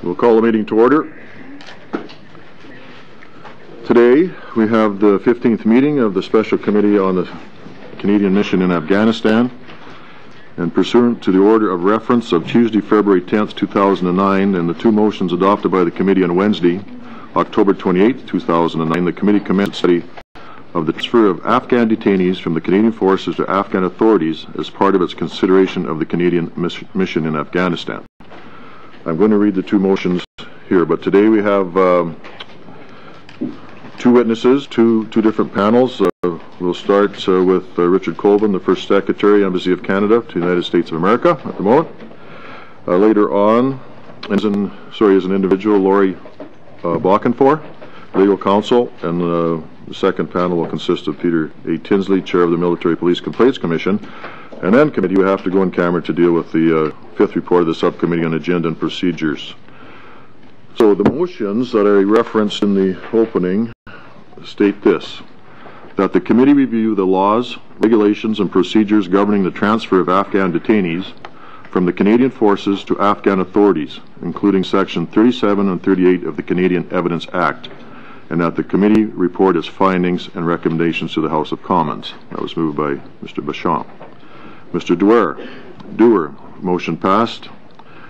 We'll call the meeting to order. Today we have the 15th meeting of the Special Committee on the Canadian Mission in Afghanistan, and pursuant to the order of reference of Tuesday, February 10th, 2009, and the two motions adopted by the committee on Wednesday, October 28th, 2009, the committee commenced study of the transfer of Afghan detainees from the Canadian forces to Afghan authorities as part of its consideration of the Canadian mission in Afghanistan. I'm going to read the two motions here, but today we have two witnesses, two different panels. We'll start with Richard Colvin, the First Secretary, Embassy of Canada to the United States of America at the moment. Later on, as an individual, Laurie Balkenfor, Legal Counsel, and the second panel will consist of Peter A. Tinsley, Chair of the Military Police Complaints Commission, and then committee you have to go in camera to deal with the fifth report of the Subcommittee on Agenda and Procedures. So the motions that I referenced in the opening state this: that the committee review the laws, regulations, and procedures governing the transfer of Afghan detainees from the Canadian forces to Afghan authorities, including Section 37 and 38 of the Canadian Evidence Act, and that the committee report its findings and recommendations to the House of Commons. That was moved by Mr. Beauchamp. Mr. Dewar, motion passed.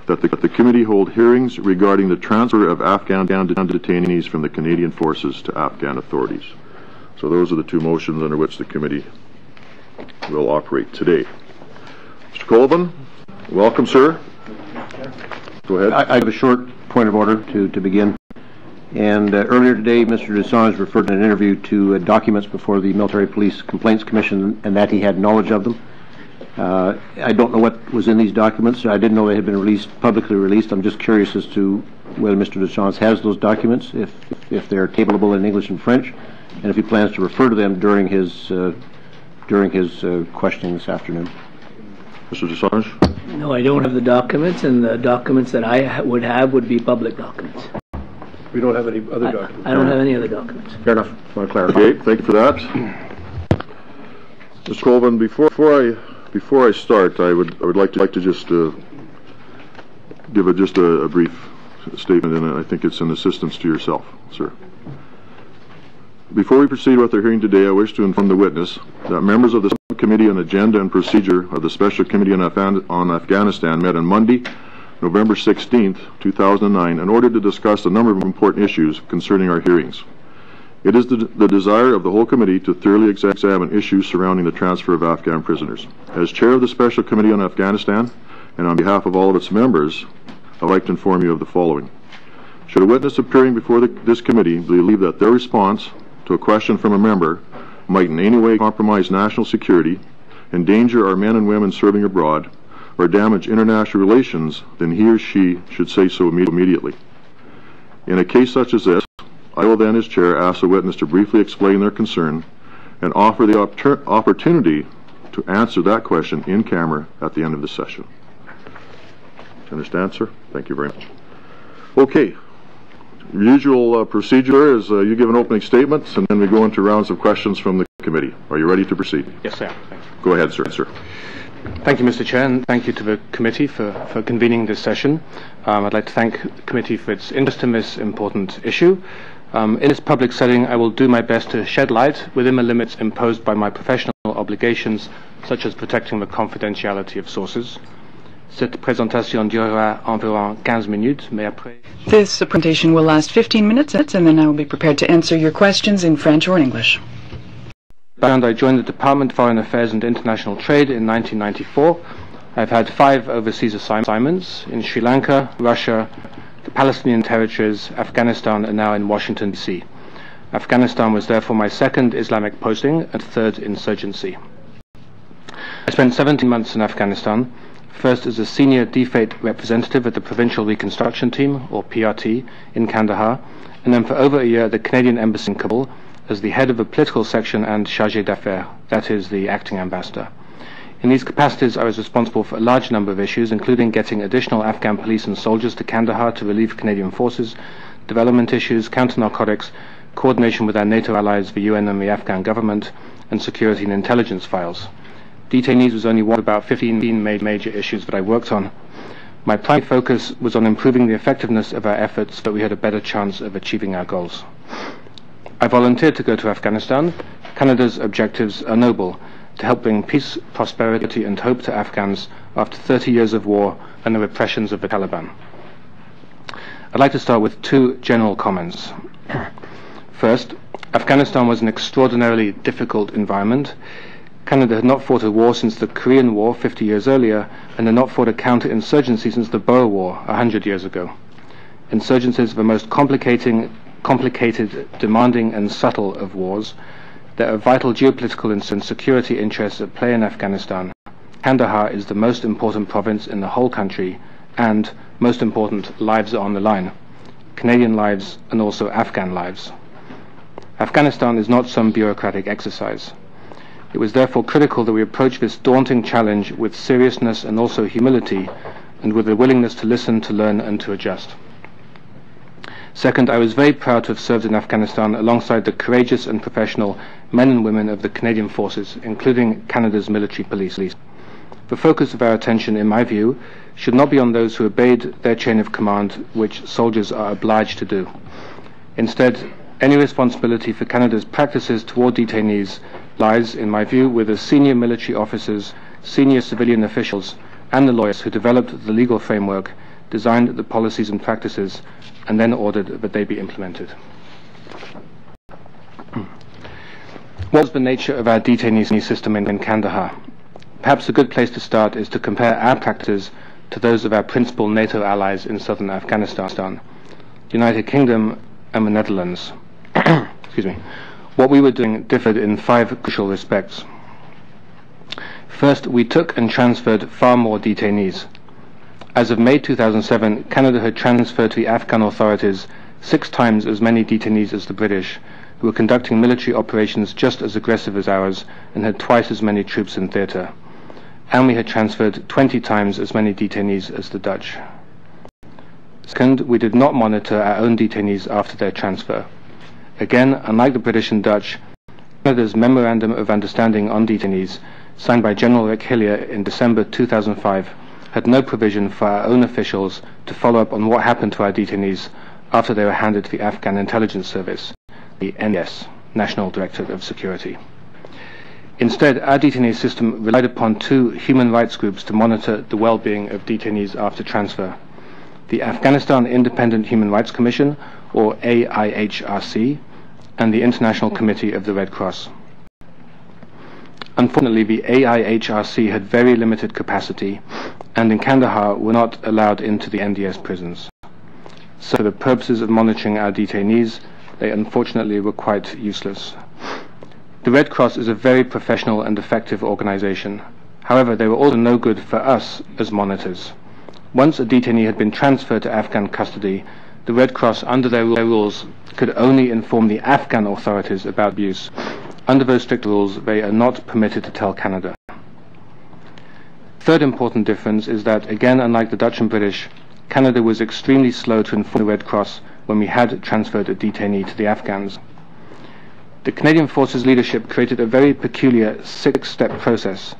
That the committee hold hearings regarding the transfer of Afghan detainees from the Canadian forces to Afghan authorities. So those are the two motions under which the committee will operate today. Mr. Colvin, welcome, sir. Go ahead. I have a short point of order to begin. And earlier today, Mr. Desange referred in an interview to documents before the Military Police Complaints Commission, and that he had knowledge of them. I don't know what was in these documents. I didn't know they had been publicly released. I'm just curious as to whether Mr. Deschamps has those documents, if they're tableable in English and French, and if he plans to refer to them during his questioning this afternoon. Mr. Desange? No, I don't have the documents, and the documents that I would have would be public documents. We don't have any other documents. I don't have any other documents. Fair enough. I want to clarify. Okay, thank you for that. Mr. Colvin, before I start, I would like to just give a brief statement, and I think it's an assistance to yourself, sir. Before we proceed with our hearing today, I wish to inform the witness that members of the Subcommittee on Agenda and Procedure of the Special Committee on Afghanistan met on Monday, November 16th, 2009, in order to discuss a number of important issues concerning our hearings. It is the desire of the whole committee to thoroughly examine issues surrounding the transfer of Afghan prisoners. As Chair of the Special Committee on Afghanistan, and on behalf of all of its members, I'd like to inform you of the following. Should a witness appearing before this committee believe that their response to a question from a member might in any way compromise national security, endanger our men and women serving abroad, or damage international relations, then he or she should say so immediately. In a case such as this, I will then, as Chair, ask the witness to briefly explain their concern and offer the opportunity to answer that question in camera at the end of the session. Do you understand, sir? Thank you very much. Okay. Usual procedure is you give an opening statement, and then we go into rounds of questions from the committee. Are you ready to proceed? Yes, sir. Thank you. Go ahead, sir. Thank you, Mr. Chair, and thank you to the committee for convening this session. I'd like to thank the committee for its interest in this important issue. In this public setting, I will do my best to shed light within the limits imposed by my professional obligations, such as protecting the confidentiality of sources. Cette présentation durera environ 15 minutes, mais après... This presentation will last 15 minutes, and then I will be prepared to answer your questions in French or in English. I joined the Department of Foreign Affairs and International Trade in 1994. I've had 5 overseas assignments in Sri Lanka, Russia, the Palestinian territories, Afghanistan, and now in Washington, D.C. Afghanistan was therefore my second Islamic posting and third insurgency. I spent 17 months in Afghanistan, first as a senior DFATE representative at the Provincial Reconstruction Team, or PRT, in Kandahar, and then for over a year at the Canadian Embassy in Kabul as the head of a political section and chargé d'affaires, that is, the acting ambassador. In these capacities, I was responsible for a large number of issues, including getting additional Afghan police and soldiers to Kandahar to relieve Canadian forces, development issues, counter-narcotics, coordination with our NATO allies, the UN and the Afghan government, and security and intelligence files. Detainees was only one of about 15 major issues that I worked on. My primary focus was on improving the effectiveness of our efforts so that we had a better chance of achieving our goals. I volunteered to go to Afghanistan. Canada's objectives are noble: to help bring peace, prosperity and hope to Afghans after 30 years of war and the repressions of the Taliban. I'd like to start with two general comments. First, Afghanistan was an extraordinarily difficult environment. Canada had not fought a war since the Korean War 50 years earlier, and had not fought a counter-insurgency since the Boer War 100 years ago. Insurgencies are the most complicated, demanding and subtle of wars. There are vital geopolitical and security interests at play in Afghanistan. Kandahar is the most important province in the whole country, and, most important, lives are on the line. Canadian lives and also Afghan lives. Afghanistan is not some bureaucratic exercise. It was therefore critical that we approach this daunting challenge with seriousness and also humility, and with a willingness to listen, to learn and to adjust. Second, I was very proud to have served in Afghanistan alongside the courageous and professional men and women of the Canadian forces, including Canada's military police. The focus of our attention, in my view, should not be on those who obeyed their chain of command, which soldiers are obliged to do. Instead, any responsibility for Canada's practices toward detainees lies, in my view, with the senior military officers, senior civilian officials, and the lawyers who developed the legal framework, designed the policies and practices, and then ordered that they be implemented. What was the nature of our detainee system in Kandahar? Perhaps a good place to start is to compare our practices to those of our principal NATO allies in southern Afghanistan, the United Kingdom and the Netherlands. Excuse me. What we were doing differed in 5 crucial respects. First, we took and transferred far more detainees. As of May 2007, Canada had transferred to the Afghan authorities 6 times as many detainees as the British, who were conducting military operations just as aggressive as ours and had twice as many troops in theatre. And we had transferred 20 times as many detainees as the Dutch. Second, we did not monitor our own detainees after their transfer. Again, unlike the British and Dutch, Canada's Memorandum of Understanding on Detainees, signed by General Rick Hillier in December 2005, had no provision for our own officials to follow up on what happened to our detainees after they were handed to the Afghan Intelligence Service, the NIS, National Directorate of Security. Instead, our detainee system relied upon 2 human rights groups to monitor the well-being of detainees after transfer: the Afghanistan Independent Human Rights Commission, or AIHRC, and the International Committee of the Red Cross. Unfortunately, the AIHRC had very limited capacity, and in Kandahar were not allowed into the NDS prisons. So for the purposes of monitoring our detainees, they unfortunately were quite useless. The Red Cross is a very professional and effective organization. However, they were also no good for us as monitors. Once a detainee had been transferred to Afghan custody, the Red Cross, under their rules, could only inform the Afghan authorities about abuse. Under those strict rules, they are not permitted to tell Canada. Third important difference is that, again, unlike the Dutch and British, Canada was extremely slow to inform the Red Cross when we had transferred a detainee to the Afghans. The Canadian Forces leadership created a very peculiar 6-step process.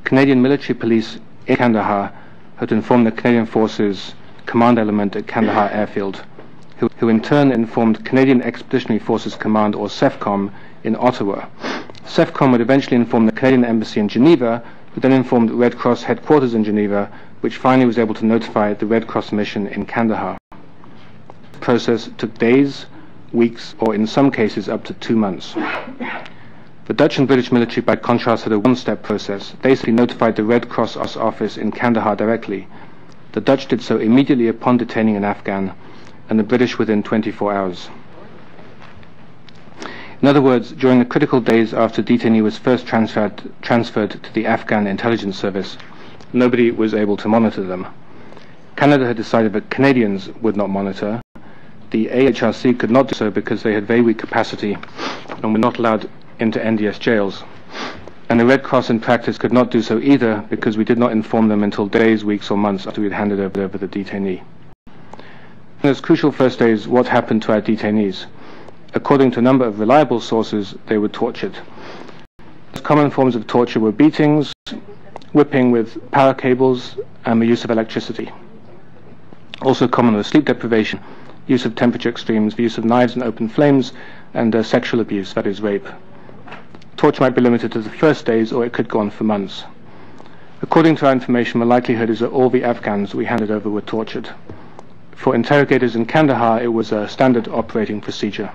Canadian military police in Kandahar had informed the Canadian Forces command element at Kandahar Airfield, who in turn informed Canadian Expeditionary Forces Command, or CEFCOM, in Ottawa. CEFCOM would eventually inform the Canadian Embassy in Geneva, who then informed Red Cross headquarters in Geneva, which finally was able to notify the Red Cross mission in Kandahar. The process took days, weeks, or in some cases up to 2 months. The Dutch and British military, by contrast, had a 1-step process. They simply notified the Red Cross office in Kandahar directly. The Dutch did so immediately upon detaining an Afghan, and the British within 24 hours. In other words, during the critical days after detainee was first transferred to the Afghan Intelligence Service, nobody was able to monitor them. Canada had decided that Canadians would not monitor. The AHRC could not do so because they had very weak capacity and were not allowed into NDS jails. And the Red Cross in practice could not do so either because we did not inform them until days, weeks or months after we had handed over the detainee. In those crucial first days, what happened to our detainees? According to a number of reliable sources, they were tortured. The most common forms of torture were beatings, whipping with power cables, and the use of electricity. Also common was sleep deprivation, use of temperature extremes, the use of knives and open flames, and sexual abuse, that is rape. Torture might be limited to the first days, or it could go on for months. According to our information, the likelihood is that all the Afghans we handed over were tortured. For interrogators in Kandahar, it was a standard operating procedure.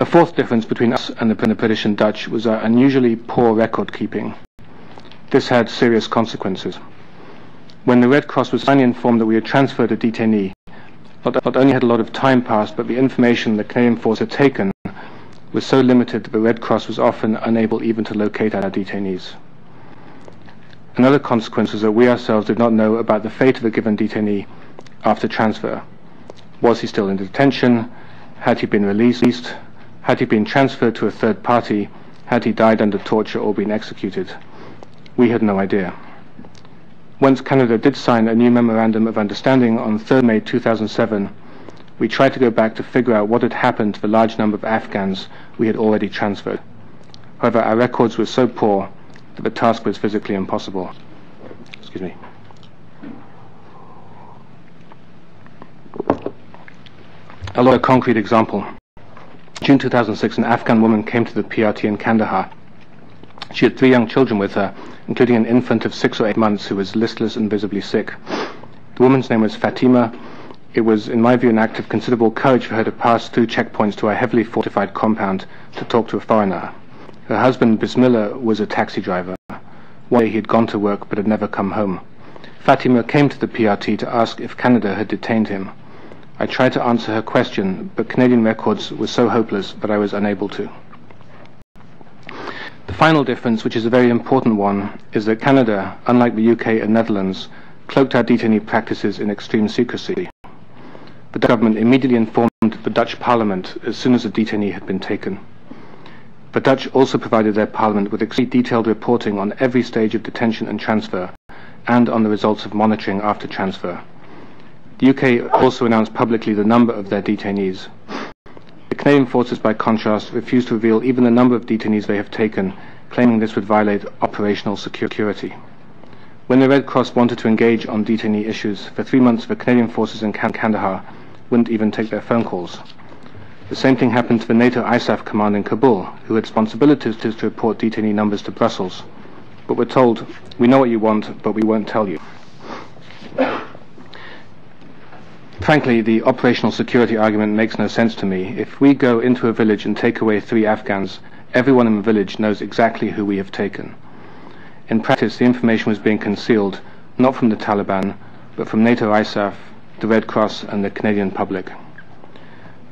A fourth difference between us and the British and Dutch was our unusually poor record keeping. This had serious consequences. When the Red Cross was finally informed that we had transferred a detainee, not only had a lot of time passed, but the information the Canadian force had taken was so limited that the Red Cross was often unable even to locate our detainees. Another consequence was that we ourselves did not know about the fate of a given detainee after transfer. Was he still in detention? Had he been released? Had he been transferred to a third party? Had he died under torture or been executed? We had no idea. Once Canada did sign a new Memorandum of Understanding on 3rd May 2007, we tried to go back to figure out what had happened to the large number of Afghans we had already transferred. However, our records were so poor that the task was physically impossible. Excuse me. A concrete example. June 2006, an Afghan woman came to the PRT in Kandahar. She had 3 young children with her, including an infant of 6 or 8 months who was listless and visibly sick. The woman's name was Fatima. It was, in my view, an act of considerable courage for her to pass through checkpoints to our heavily fortified compound to talk to a foreigner. Her husband, Bismillah, was a taxi driver. One day he had gone to work but had never come home. Fatima came to the PRT to ask if Canada had detained him. I tried to answer her question, but Canadian records were so hopeless that I was unable to. The final difference, which is a very important one, is that Canada, unlike the UK and Netherlands, cloaked our detainee practices in extreme secrecy. The government immediately informed the Dutch Parliament as soon as a detainee had been taken. The Dutch also provided their Parliament with extremely detailed reporting on every stage of detention and transfer, and on the results of monitoring after transfer. The UK also announced publicly the number of their detainees. The Canadian forces, by contrast, refused to reveal even the number of detainees they have taken, claiming this would violate operational security. When the Red Cross wanted to engage on detainee issues, for 3 months the Canadian forces in Kandahar wouldn't even take their phone calls. The same thing happened to the NATO ISAF command in Kabul, who had responsibilities to report detainee numbers to Brussels, but were told, "We know what you want, but we won't tell you." Frankly, the operational security argument makes no sense to me. If we go into a village and take away 3 Afghans, everyone in the village knows exactly who we have taken. In practice, the information was being concealed, not from the Taliban, but from NATO ISAF, the Red Cross, and the Canadian public.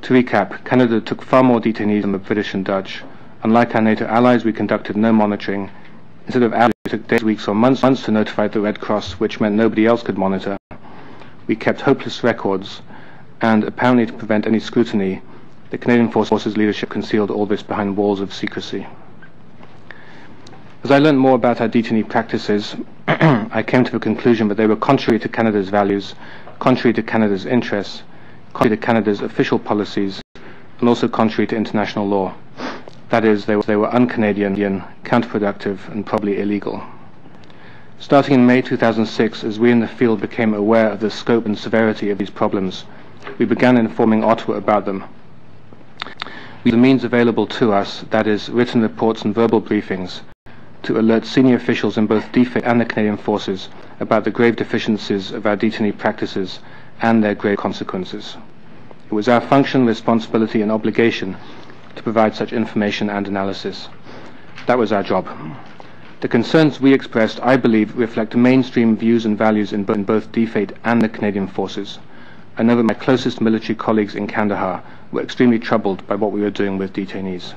To recap, Canada took far more detainees than the British and Dutch. Unlike our NATO allies, we conducted no monitoring. Instead of hours, it took days, weeks, or months to notify the Red Cross, which meant nobody else could monitor. We kept hopeless records, and apparently to prevent any scrutiny, the Canadian Forces leadership concealed all this behind walls of secrecy. As I learned more about our detainee practices, I came to the conclusion that they were contrary to Canada's values, contrary to Canada's interests, contrary to Canada's official policies, and also contrary to international law. That is, they were un-Canadian, counterproductive, and probably illegal. Starting in May 2006, as we in the field became aware of the scope and severity of these problems, we began informing Ottawa about them. We used the means available to us, that is, written reports and verbal briefings, to alert senior officials in both DFID and the Canadian Forces about the grave deficiencies of our detainee practices and their grave consequences. It was our function, responsibility, and obligation to provide such information and analysis. That was our job. The concerns we expressed, I believe, reflect mainstream views and values in both DFATE and the Canadian Forces. I know that my closest military colleagues in Kandahar were extremely troubled by what we were doing with detainees.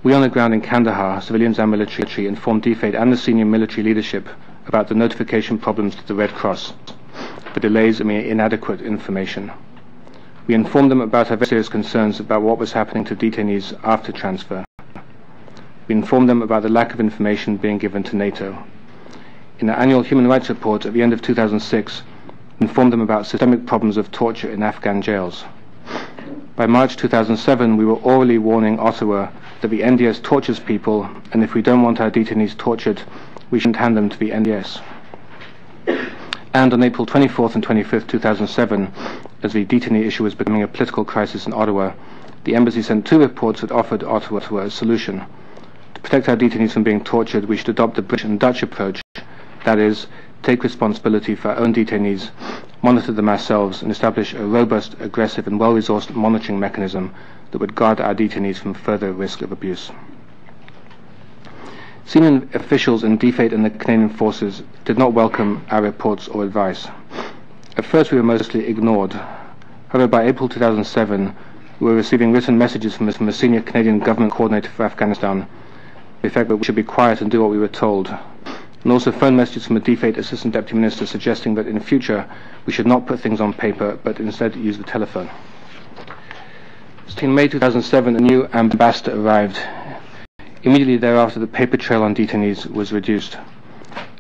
We on the ground in Kandahar, civilians and military, informed DFATE and the senior military leadership about the notification problems to the Red Cross, the delays and inadequate information. We informed them about our very serious concerns about what was happening to detainees after transfer. We informed them about the lack of information being given to NATO. In our annual human rights report at the end of 2006, we informed them about systemic problems of torture in Afghan jails. By March 2007, we were orally warning Ottawa that the NDS tortures people, and if we don't want our detainees tortured, we shouldn't hand them to the NDS. And on April 24th and 25th, 2007, as the detainee issue was becoming a political crisis in Ottawa, the embassy sent 2 reports that offered Ottawa a solution. To protect our detainees from being tortured, we should adopt the British and Dutch approach, that is, take responsibility for our own detainees, monitor them ourselves, and establish a robust, aggressive and well-resourced monitoring mechanism that would guard our detainees from further risk of abuse. Senior officials in DFATE and the Canadian Forces did not welcome our reports or advice. At first we were mostly ignored. However, by April 2007, we were receiving written messages from a senior Canadian government coordinator for Afghanistan, the effect that we should be quiet and do what we were told, and also phone messages from a DFATE Assistant Deputy Minister suggesting that in future we should not put things on paper but instead use the telephone. In May 2007, a new ambassador arrived. Immediately thereafter, the paper trail on detainees was reduced.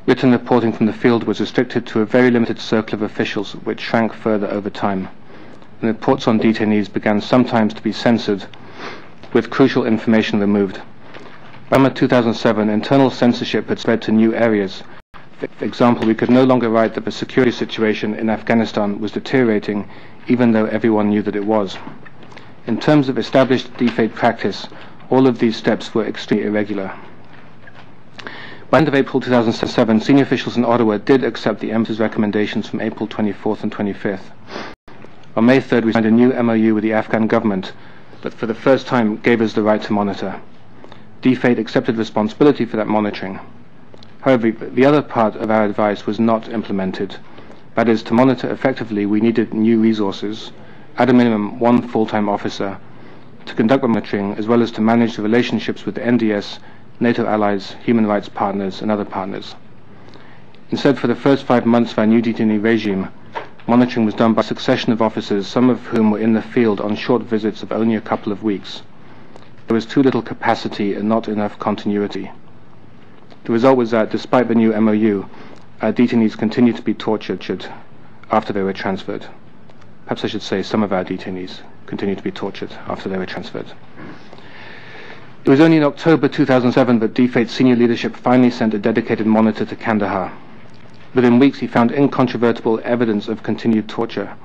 Written reporting from the field was restricted to a very limited circle of officials, which shrank further over time. And reports on detainees began sometimes to be censored, with crucial information removed. By summer 2007, internal censorship had spread to new areas. For example, we could no longer write that the security situation in Afghanistan was deteriorating, even though everyone knew that it was. In terms of established DFATE practice, all of these steps were extremely irregular. By the end of April 2007, senior officials in Ottawa did accept the embassy's recommendations from April 24th and 25th. On May 3rd, we signed a new MOU with the Afghan government that for the first time gave us the right to monitor. DFATE accepted responsibility for that monitoring. However, the other part of our advice was not implemented. That is, to monitor effectively, we needed new resources, at a minimum 1 full-time officer, to conduct monitoring, as well as to manage the relationships with the NDS, NATO allies, human rights partners, and other partners. Instead, for the first 5 months of our new detainee regime, monitoring was done by a succession of officers, some of whom were in the field on short visits of only a couple of weeks. There was too little capacity and not enough continuity. The result was that, despite the new MOU, our detainees continued to be tortured after they were transferred. Perhaps I should say some of our detainees continued to be tortured after they were transferred. It was only in October 2007 that DFATE senior leadership finally sent a dedicated monitor to Kandahar. Within weeks he found incontrovertible evidence of continued torture.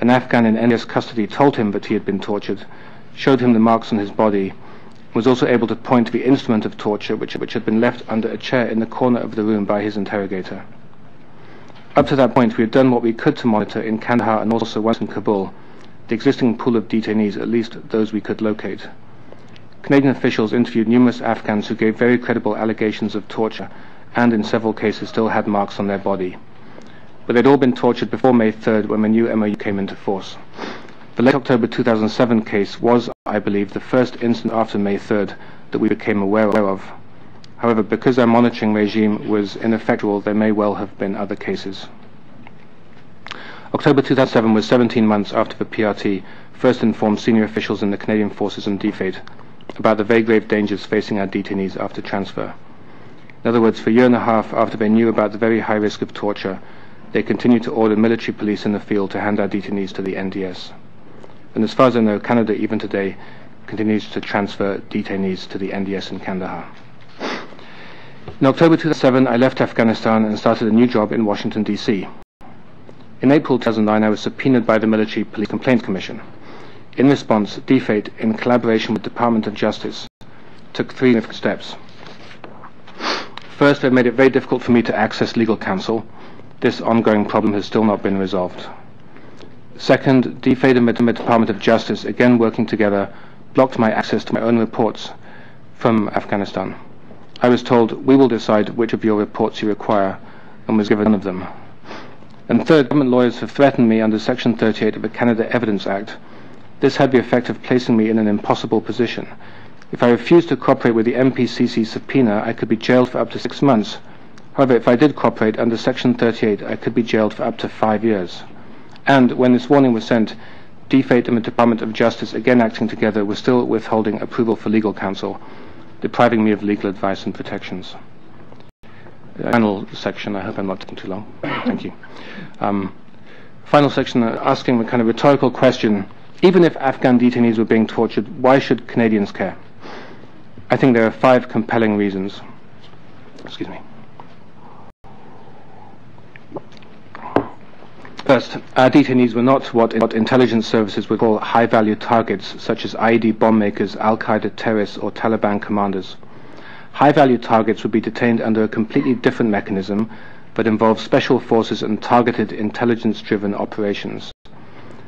An Afghan in NDS custody told him that he had been tortured, showed him the marks on his body, and was also able to point to the instrument of torture which had been left under a chair in the corner of the room by his interrogator. Up to that point we had done what we could to monitor in Kandahar and also once in Kabul, the existing pool of detainees, at least those we could locate. Canadian officials interviewed numerous Afghans who gave very credible allegations of torture and in several cases still had marks on their body. But they'd all been tortured before May 3rd when the new MOU came into force. The late October 2007 case was, I believe, the first incident after May 3rd that we became aware of. However, because our monitoring regime was ineffectual, there may well have been other cases. October 2007 was 17 months after the PRT first informed senior officials in the Canadian Forces and DFATE about the very grave dangers facing our detainees after transfer. In other words, for a year and a half after they knew about the very high risk of torture, they continued to order military police in the field to hand our detainees to the NDS. And as far as I know, Canada, even today, continues to transfer detainees to the NDS in Kandahar. In October 2007, I left Afghanistan and started a new job in Washington, D.C. In April 2009, I was subpoenaed by the Military Police Complaints Commission. In response, DFATE, in collaboration with the Department of Justice, took 3 significant steps. First, they made it very difficult for me to access legal counsel. This ongoing problem has still not been resolved. Second, DFATE and the Department of Justice, again working together, blocked my access to my own reports from Afghanistan. I was told, we will decide which of your reports you require, and was given none of them. And third, government lawyers have threatened me under Section 38 of the Canada Evidence Act. This had the effect of placing me in an impossible position. If I refused to cooperate with the MPCC subpoena, I could be jailed for up to 6 months. However, if I did cooperate under Section 38, I could be jailed for up to 5 years. And when this warning was sent, DFATE and the Department of Justice, again acting together, were still withholding approval for legal counsel, depriving me of legal advice and protections. Final section, I hope I'm not taking too long. Thank you. Final section, asking the kind of rhetorical question, even if Afghan detainees were being tortured, why should Canadians care? I think there are 5 compelling reasons. Excuse me. First, our detainees were not what intelligence services would call high-value targets, such as IED bomb makers, Al-Qaeda terrorists, or Taliban commanders. High-value targets would be detained under a completely different mechanism that involves special forces and targeted intelligence-driven operations.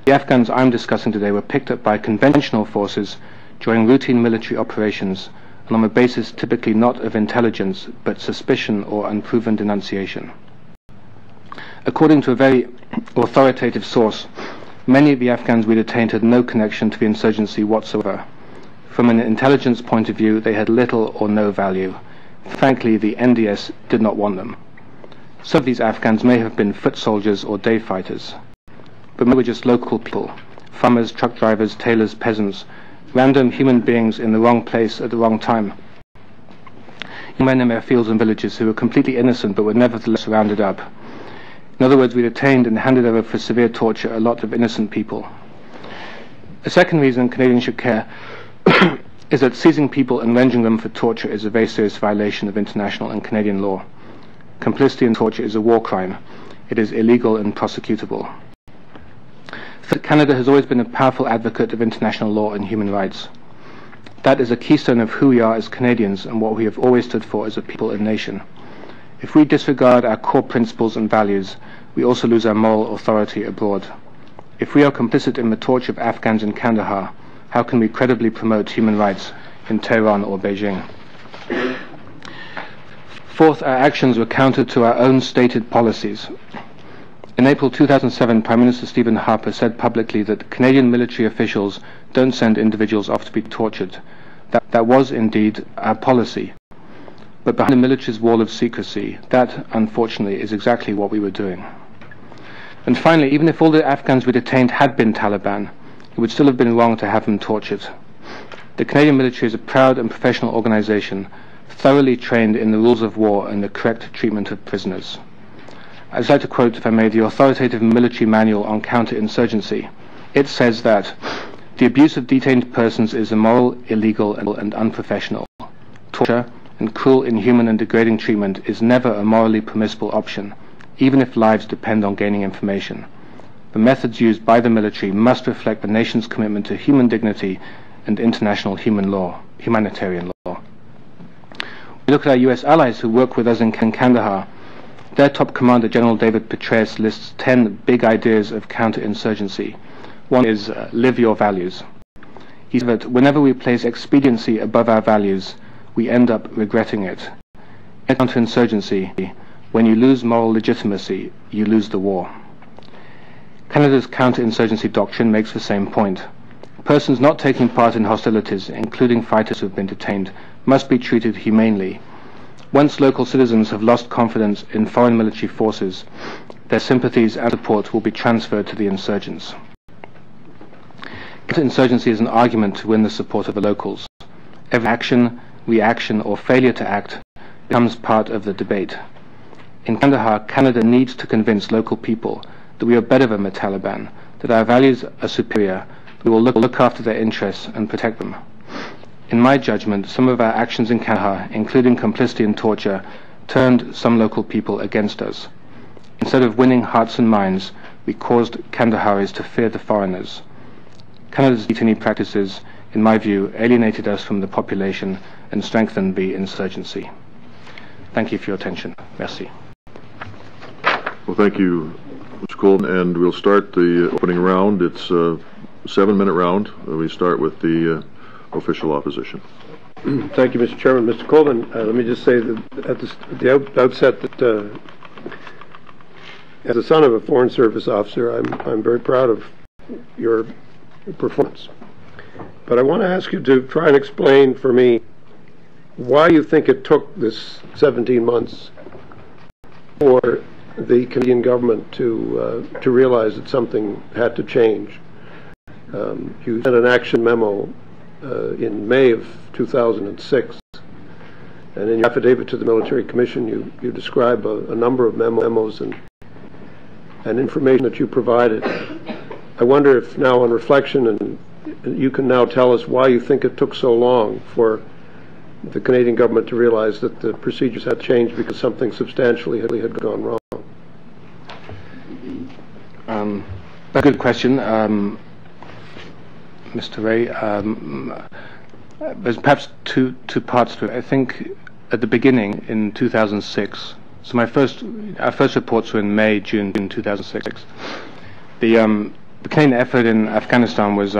The Afghans I'm discussing today were picked up by conventional forces during routine military operations and on a basis typically not of intelligence but suspicion or unproven denunciation. According to a very authoritative source, many of the Afghans we detained had no connection to the insurgency whatsoever. From an intelligence point of view, they had little or no value. Frankly, the NDS did not want them. Some of these Afghans may have been foot soldiers or day fighters, but many were just local people, farmers, truck drivers, tailors, peasants, random human beings in the wrong place at the wrong time. Young men in their fields and villages who were completely innocent but were nevertheless rounded up. In other words, we detained and handed over for severe torture a lot of innocent people. A second reason Canadians should care is that seizing people and rendering them for torture is a very serious violation of international and Canadian law. Complicity in torture is a war crime. It is illegal and prosecutable. Third, Canada has always been a powerful advocate of international law and human rights. That is a keystone of who we are as Canadians and what we have always stood for as a people and nation. If we disregard our core principles and values, we also lose our moral authority abroad. If we are complicit in the torture of Afghans in Kandahar, how can we credibly promote human rights in Tehran or Beijing? Fourth, our actions were counter to our own stated policies. In April 2007, Prime Minister Stephen Harper said publicly that Canadian military officials don't send individuals off to be tortured. That was indeed our policy. But behind the military's wall of secrecy, that, unfortunately, is exactly what we were doing. And finally, even if all the Afghans we detained had been Taliban, it would still have been wrong to have them tortured. The Canadian military is a proud and professional organization, thoroughly trained in the rules of war and the correct treatment of prisoners. I'd like to quote, if I may, the authoritative military manual on counterinsurgency. It says that the abuse of detained persons is immoral, illegal, and unprofessional. Torture and cruel, inhuman, and degrading treatment is never a morally permissible option, even if lives depend on gaining information. The methods used by the military must reflect the nation's commitment to human dignity and international humanitarian law. We look at our US allies who work with us in Kandahar. Their top commander, General David Petraeus, lists 10 big ideas of counterinsurgency. One is live your values. He said that whenever we place expediency above our values, we end up regretting it. In counterinsurgency, when you lose moral legitimacy, you lose the war. Canada's counterinsurgency doctrine makes the same point. Persons not taking part in hostilities, including fighters who have been detained, must be treated humanely. Once local citizens have lost confidence in foreign military forces, their sympathies and support will be transferred to the insurgents. Counterinsurgency is an argument to win the support of the locals. Every action, reaction, or failure to act becomes part of the debate. In Kandahar, Canada needs to convince local people that we are better than the Taliban, that our values are superior, that we will look after their interests and protect them. In my judgment, some of our actions in Kandahar, including complicity in torture, turned some local people against us. Instead of winning hearts and minds, we caused Kandaharis to fear the foreigners. Canada's detainee practices, in my view, alienated us from the population and strengthened the insurgency. Thank you for your attention. Merci. Well, thank you, Mr. Colvin, and we'll start the opening round. It's a 7-minute round. We start with the official opposition. Thank you, Mr. Chairman. Mr. Colvin, let me just say that at the outset that as a son of a Foreign Service officer, I'm very proud of your performance. But I want to ask you to try and explain for me why you think it took this 17 months for the Canadian government to realize that something had to change. You sent an action memo in May of 2006, and in your affidavit to the Military Commission you describe a number of memos and information that you provided. I wonder if now on reflection, and you can now tell us why you think it took so long for the Canadian government to realize that the procedures had changed because something substantially had gone wrong? A good question, Mr. Ray. There's perhaps two parts to it. I think at the beginning in 2006, so our first reports were in May, June 2006. The Canadian effort in Afghanistan was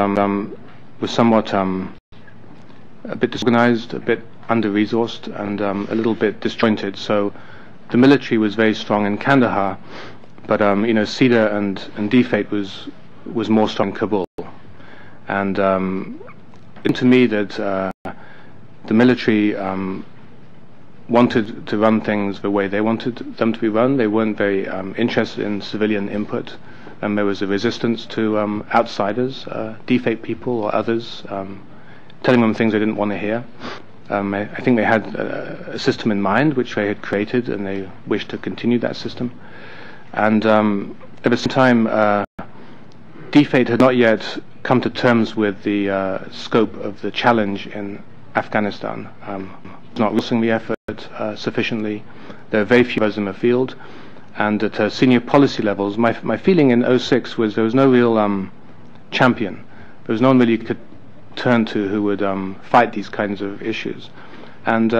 somewhat a bit disorganized, a bit under-resourced, and a little bit disjointed. So the military was very strong in Kandahar, but CEDA and DFATE was more strong in Kabul. And it to me that the military wanted to run things the way they wanted them to be run. They weren't very interested in civilian input, and there was a resistance to outsiders, DFATE people or others, telling them things they didn't want to hear. I think they had a system in mind which they had created, and they wished to continue that system. And at the same time, DFATE had not yet come to terms with the scope of the challenge in Afghanistan. Not resourcing the effort sufficiently. There are very few of us in the field, and at senior policy levels, my feeling in 2006 was there was no real champion. There was no one really you could turn to who would fight these kinds of issues. And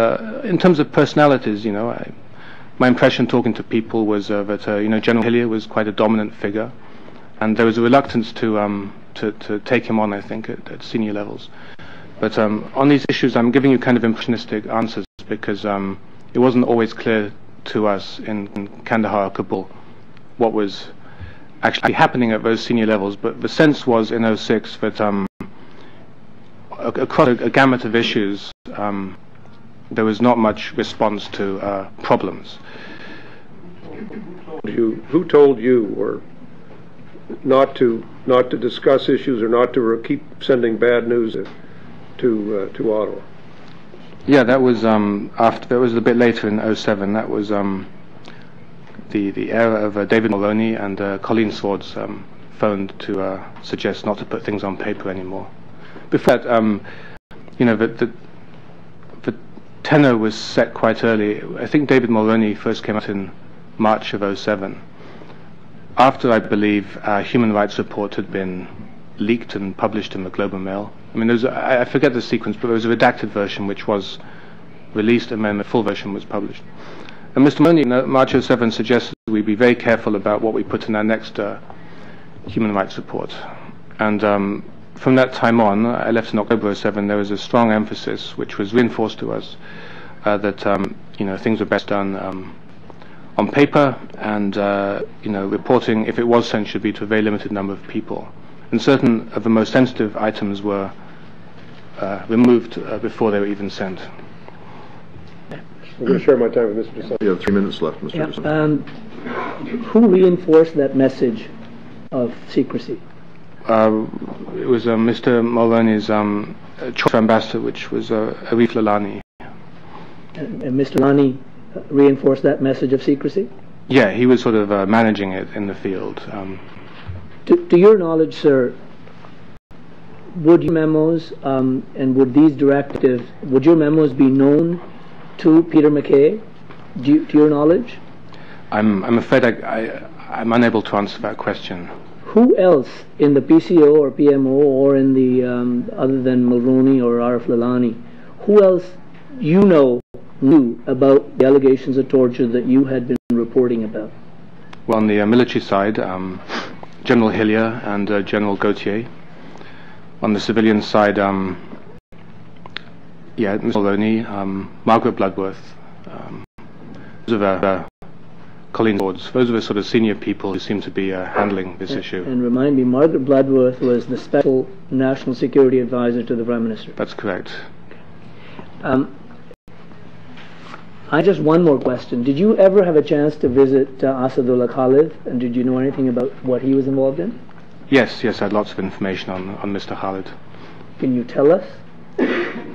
in terms of personalities, my impression talking to people was that General Hillier was quite a dominant figure, and there was a reluctance to take him on, I think, at senior levels. But on these issues, I'm giving you kind of impressionistic answers because it wasn't always clear to us in Kandahar, Kabul, what was actually happening at those senior levels. But the sense was in 2006 that across a gamut of issues, there was not much response to problems. Who told you, or not to discuss issues, or not to keep sending bad news to Ottawa? Yeah, that was after. That was a bit later in 2007. That was the era of David Mulroney and Colleen Swords phoned to suggest not to put things on paper anymore. Before that, the tenor was set quite early. I think David Mulroney first came out in March of 2007. After, I believe, our human rights report had been leaked and published in the Globe and Mail. I mean, I forget the sequence, but there was a redacted version which was released, and then the full version was published. And Mr. Mulroney in March 2007 suggested we be very careful about what we put in our next human rights report. And from that time on, I left in October 2007, there was a strong emphasis, which was reinforced to us, that things were best done on paper, and reporting, if it was sent, should be to a very limited number of people. And certain of the most sensitive items were removed before they were even sent. I'm going to share my time with Mr. DeSantis. You have 3 minutes left, Mr. DeSantis. Who reinforced that message of secrecy? It was Mr. Mulroney's choice ambassador, which was Arif Lalani. And Mr. Lalani reinforced that message of secrecy? Yeah, he was sort of managing it in the field. To your knowledge, sir, would your memos and would these directives, would your memos be known to Peter MacKay, to your knowledge? I'm afraid I'm unable to answer that question. Who else in the PCO or PMO or in the, other than Mulroney or Arif Lalani, who else knew about the allegations of torture that you had been reporting about? Well, on the military side, General Hillier and General Gauthier. On the civilian side, Mr. Mulroney, Margaret Bloodworth, Colleen Swords. Those are the sort of senior people who seem to be handling this issue. And remind me, Margaret Bloodworth was the Special National Security Advisor to the Prime Minister. That's correct. I just one more question. Did you ever have a chance to visit Asadullah Khalid, and did you know anything about what he was involved in? Yes, I had lots of information on Mr. Khalid. Can you tell us?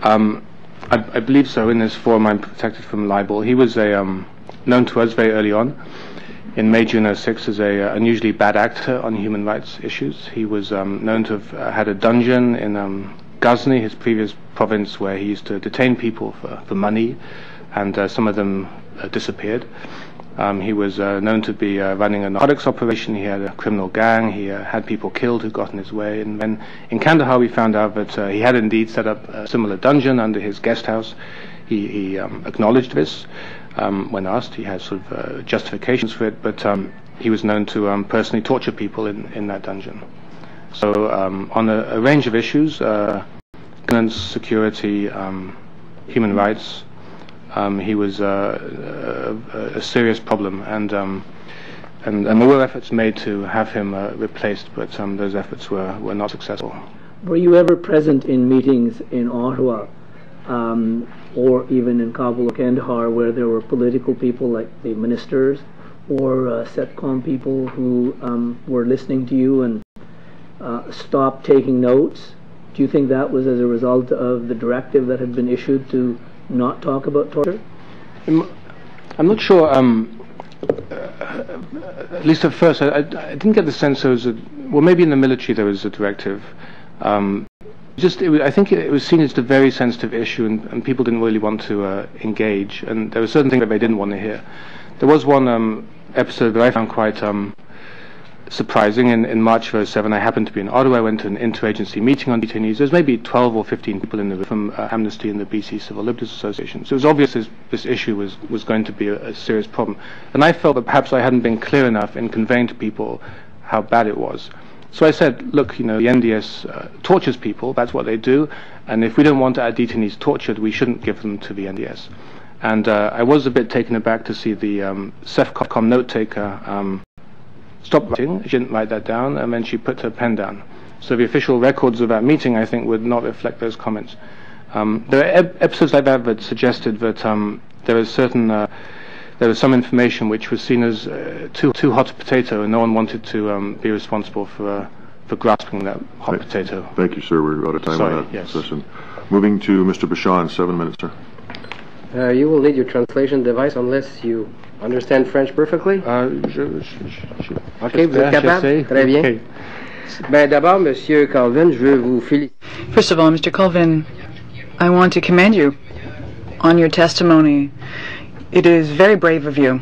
I believe so. In this forum, I'm protected from libel. He was known to us very early on, in May, June 2006, as a unusually bad actor on human rights issues. He was known to have had a dungeon in Ghazni, his previous province, where he used to detain people for money, and some of them disappeared. He was known to be running a narcotics operation. He had a criminal gang. He had people killed who got in his way. And then in Kandahar we found out that he had indeed set up a similar dungeon under his guest house. He acknowledged this when asked. He had sort of justifications for it, but he was known to personally torture people in that dungeon. So on a range of issues, governance, security, human rights, he was a serious problem, and there were efforts made to have him replaced, but those efforts were not successful. Were you ever present in meetings in Ottawa, or even in Kabul or Kandahar, where there were political people like the ministers or SETCOM people who were listening to you and stopped taking notes? Do you think that was as a result of the directive that had been issued to not talk about torture? I'm not sure. At least at first, I didn't get the sense there was well, maybe in the military there was a directive. I think it was seen as a very sensitive issue, and people didn't really want to engage, and there were certain things that they didn't want to hear. There was one episode that I found quite surprising. In March of 2007, I happened to be in Ottawa. I went to an interagency meeting on detainees. There was maybe 12 or 15 people in the room from Amnesty and the BC Civil Liberties Association. So it was obvious this issue was going to be a serious problem. And I felt that perhaps I hadn't been clear enough in conveying to people how bad it was. So I said, look, the NDS tortures people. That's what they do. And if we don't want our detainees tortured, we shouldn't give them to the NDS. And I was a bit taken aback to see the SEFCOM note taker stopped writing. She didn't write that down, and then she put her pen down. So the official records of that meeting, I think, would not reflect those comments. There are episodes like that that suggested that there was some information which was seen as too hot a potato, and no one wanted to be responsible for grasping that hot potato. Thank you, sir. We're out of time on that yes. session. Moving to Mr. Bichon, 7 minutes, sir. You will need your translation device unless you understand French perfectly. Ok, vous êtes capable? Très bien. Ben, d'abord, Monsieur Colvin, je veux vous féliciter. First of all, Mr. Colvin, I want to commend you on your testimony. It is very brave of you.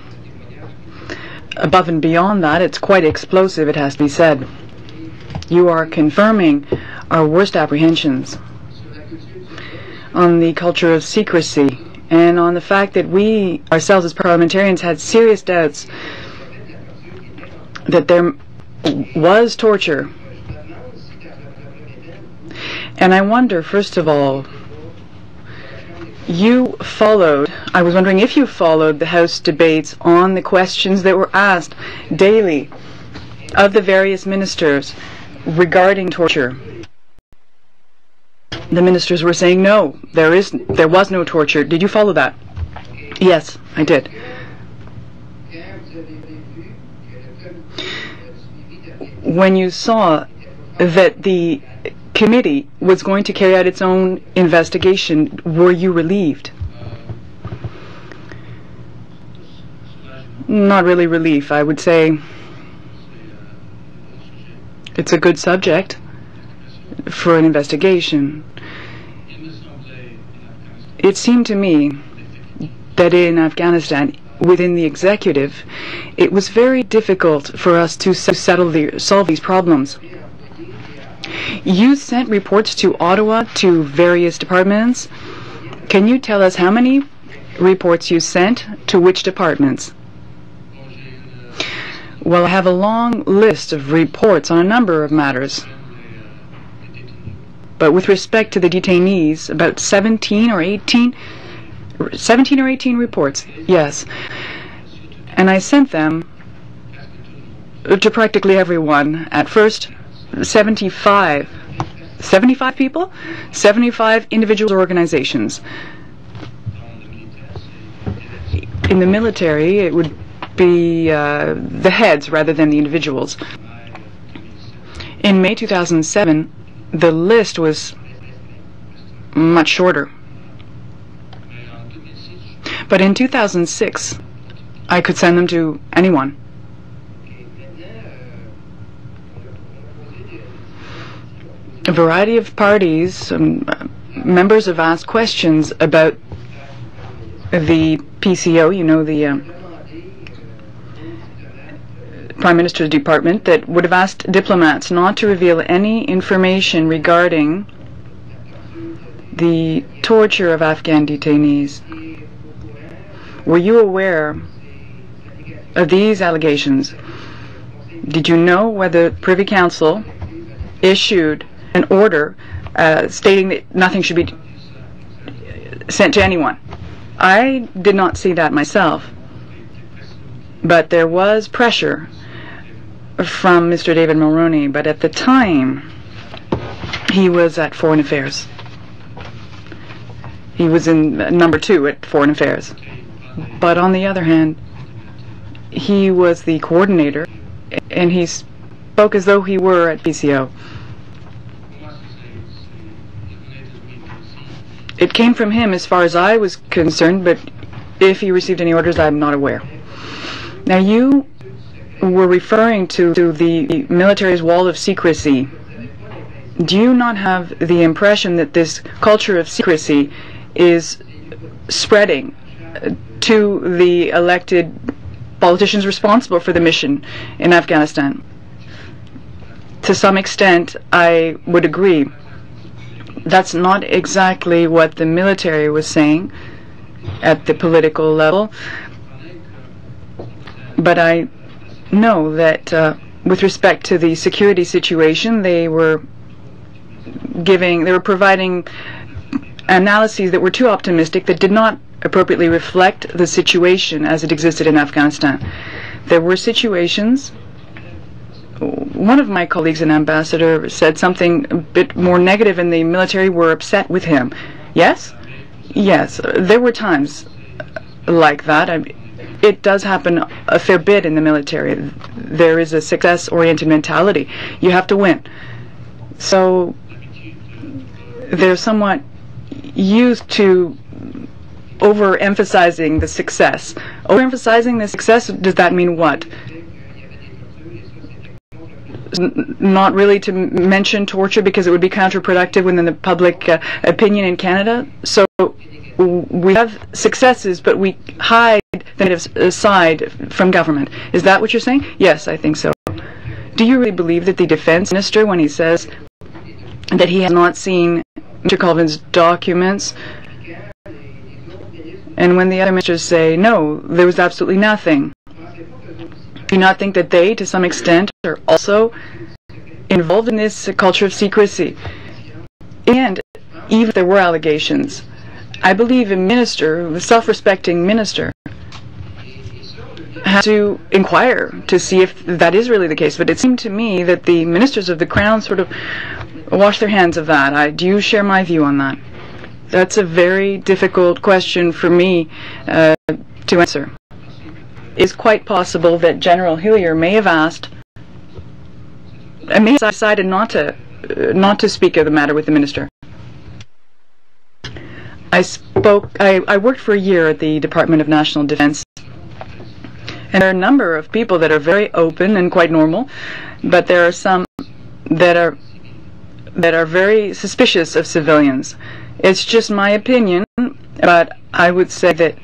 Above and beyond that, it's quite explosive, it has to be said. You are confirming our worst apprehensions on the culture of secrecy, and on the fact that we ourselves as parliamentarians had serious doubts that there was torture. And I wonder, first of all, I was wondering if you followed the House debates on the questions that were asked daily of the various ministers regarding torture. The ministers were saying, no, there was no torture. Did you follow that? Yes, I did. When you saw that the committee was going to carry out its own investigation, were you relieved? Not really relief. I would say it's a good subject for an investigation. It seemed to me that in Afghanistan, within the executive, it was very difficult for us to solve these problems. You sent reports to Ottawa, to various departments. Can you tell us how many reports you sent to which departments? Well, I have a long list of reports on a number of matters. But with respect to the detainees, about 17 or 18 reports, yes. And I sent them to practically everyone. At first, 75 people? 75 individuals or organizations. In the military, it would be the heads rather than the individuals. In May 2007, the list was much shorter. But in 2006, I could send them to anyone. a variety of parties, members have asked questions about the PCO, you know, the Prime Minister's Department, that would have asked diplomats not to reveal any information regarding the torture of Afghan detainees. Were you aware of these allegations? Did you know whether Privy Council issued an order stating that nothing should be sent to anyone? I did not see that myself, but there was pressure from Mr. David Mulroney, but at the time he was at Foreign Affairs. He was in number 2 at Foreign Affairs. But on the other hand, he was the coordinator, and he spoke as though he were at PCO. It came from him as far as I was concerned, but if he received any orders, I'm not aware. Now, you were referring to the military's wall of secrecy. Do you not have the impression that this culture of secrecy is spreading to the elected politicians responsible for the mission in Afghanistan? To some extent, I would agree. That's not exactly what the military was saying at the political level, but I know that with respect to the security situation, they were providing analyses that were too optimistic, that did not appropriately reflect the situation as it existed in Afghanistan. There were situations. One of my colleagues, an ambassador, said something a bit more negative, and the military were upset with him. Yes? Yes, there were times like that. It does happen a fair bit in the military. There is a success-oriented mentality. You have to win. So they're somewhat used to overemphasizing the success. Overemphasizing the success, does that mean what? Not really to mention torture because it would be counterproductive within the public opinion in Canada. So we have successes, but we hide the negative side from government. Is that what you're saying? Yes, I think so. Do you really believe that the defense minister, when he says that he has not seen Mr. Colvin's documents, and when the other ministers say, no, there was absolutely nothing, do you not think that they, to some extent, are also involved in this culture of secrecy? And even if there were allegations, I believe a minister, a self-respecting minister, has to inquire to see if that is really the case. But it seemed to me that the ministers of the Crown sort of wash their hands of that. Do you share my view on that? That's a very difficult question for me to answer. It's quite possible that General Hillier may have asked, and may have decided not to speak of the matter with the minister. I worked for a year at the Department of National Defense, and there are a number of people that are very open and quite normal, but there are some that are very suspicious of civilians. It's just my opinion, but I would say that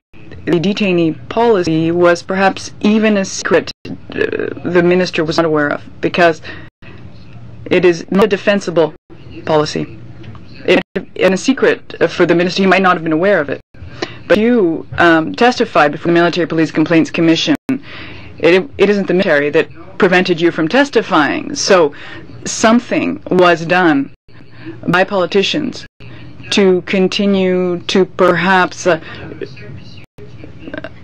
the detainee policy was perhaps even a secret the minister was not aware of, because it is not a defensible policy. In a secret for the minister, he might not have been aware of it. But you testified before the Military Police Complaints Commission. It isn't the military that prevented you from testifying. So something was done by politicians to continue to perhaps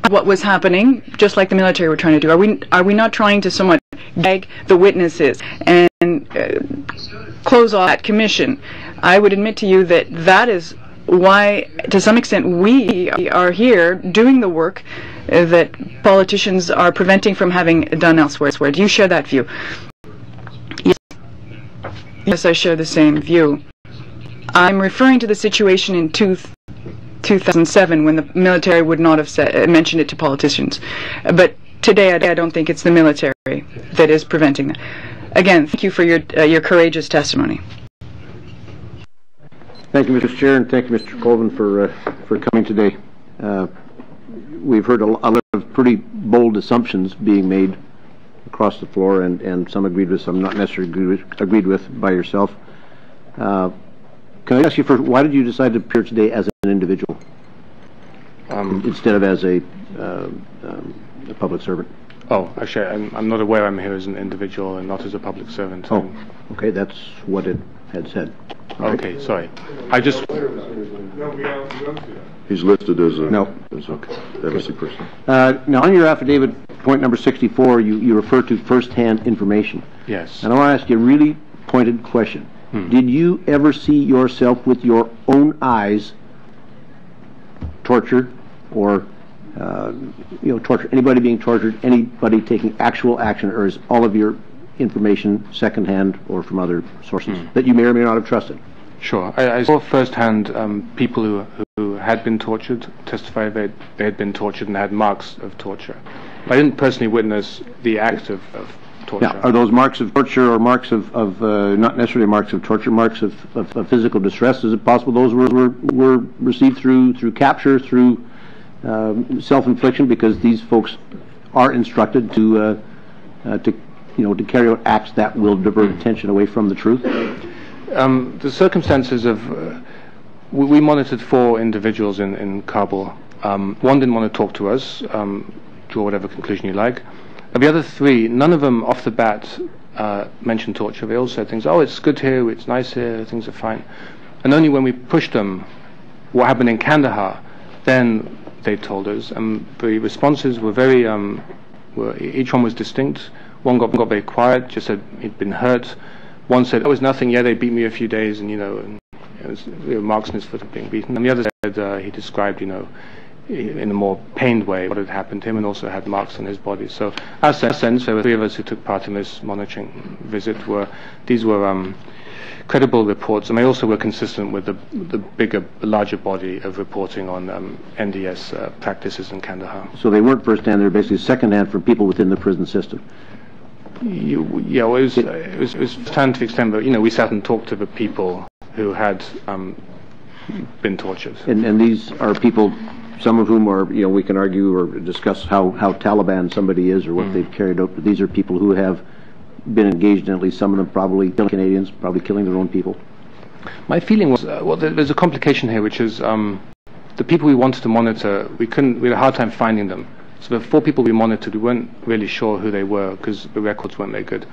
what was happening, just like the military were trying to do. Are we not trying to somewhat gag the witnesses and close off that commission? I would admit to you that that is why, to some extent, we are here doing the work that politicians are preventing from having done elsewhere. Do you share that view? Yes, I share the same view. I'm referring to the situation in 2007 when the military would not have mentioned it to politicians. But today I don't think it's the military that is preventing that. Again, thank you for your courageous testimony. Thank you, Mr. Chair, and thank you, Mr. Colvin, for coming today. We've heard a lot of pretty bold assumptions being made across the floor, and some agreed with, some not necessarily agreed with by yourself. Can I ask you first, why did you decide to appear today as an individual instead of as a public servant? Oh, actually, I'm not aware I'm here as an individual and not as a public servant. Oh, okay, that's what it had said. Okay, sorry. I just... He's listed as a... No. As a embassy person. Now, on your affidavit, point number 64, you refer to first-hand information. Yes. And I want to ask you a really pointed question. Did you ever see yourself with your own eyes torture or, torture, anybody being tortured, anybody taking actual action, or is all of your information secondhand or from other sources that you may or may not have trusted? Sure. I saw firsthand people who had been tortured testify they had been tortured and had marks of torture. I didn't personally witness the act of torture. Now, are those marks of torture or marks of not necessarily marks of torture, marks of physical distress? Is it possible those were received through capture, through self-infliction, because these folks are instructed to carry out acts that will divert attention away from the truth? The circumstances of... we monitored 4 individuals in Kabul. One didn't want to talk to us, draw whatever conclusion you like. Of the other 3, none of them off the bat mentioned torture. They all said things, oh, it's good here, it's nice here, things are fine. And only when we pushed them what happened in Kandahar, then they told us. The responses were very... each one was distinct. One got very quiet, just said he'd been hurt. One said, it was nothing, yeah, they beat me a few days, and, and it was marks on his foot of being beaten. And the other said he described, in a more pained way what had happened to him, and also had marks on his body. So, our sense, there were 3 of us who took part in this monitoring visit. These were credible reports, and they also were consistent with the larger body of reporting on NDS practices in Kandahar. So they weren't first-hand; they were basically second-hand from people within the prison system. Yeah, well, it was first-hand to the extent that we sat and talked to the people who had been tortured. And these are people, some of whom are, we can argue or discuss how Taliban somebody is or what they've carried out, but these are people who have been engaged in, at least some of them probably killing Canadians, probably killing their own people. My feeling was, there's a complication here, which is the people we wanted to monitor, we had a hard time finding them. So the 4 people we monitored, we weren't really sure who they were because the records weren't very good.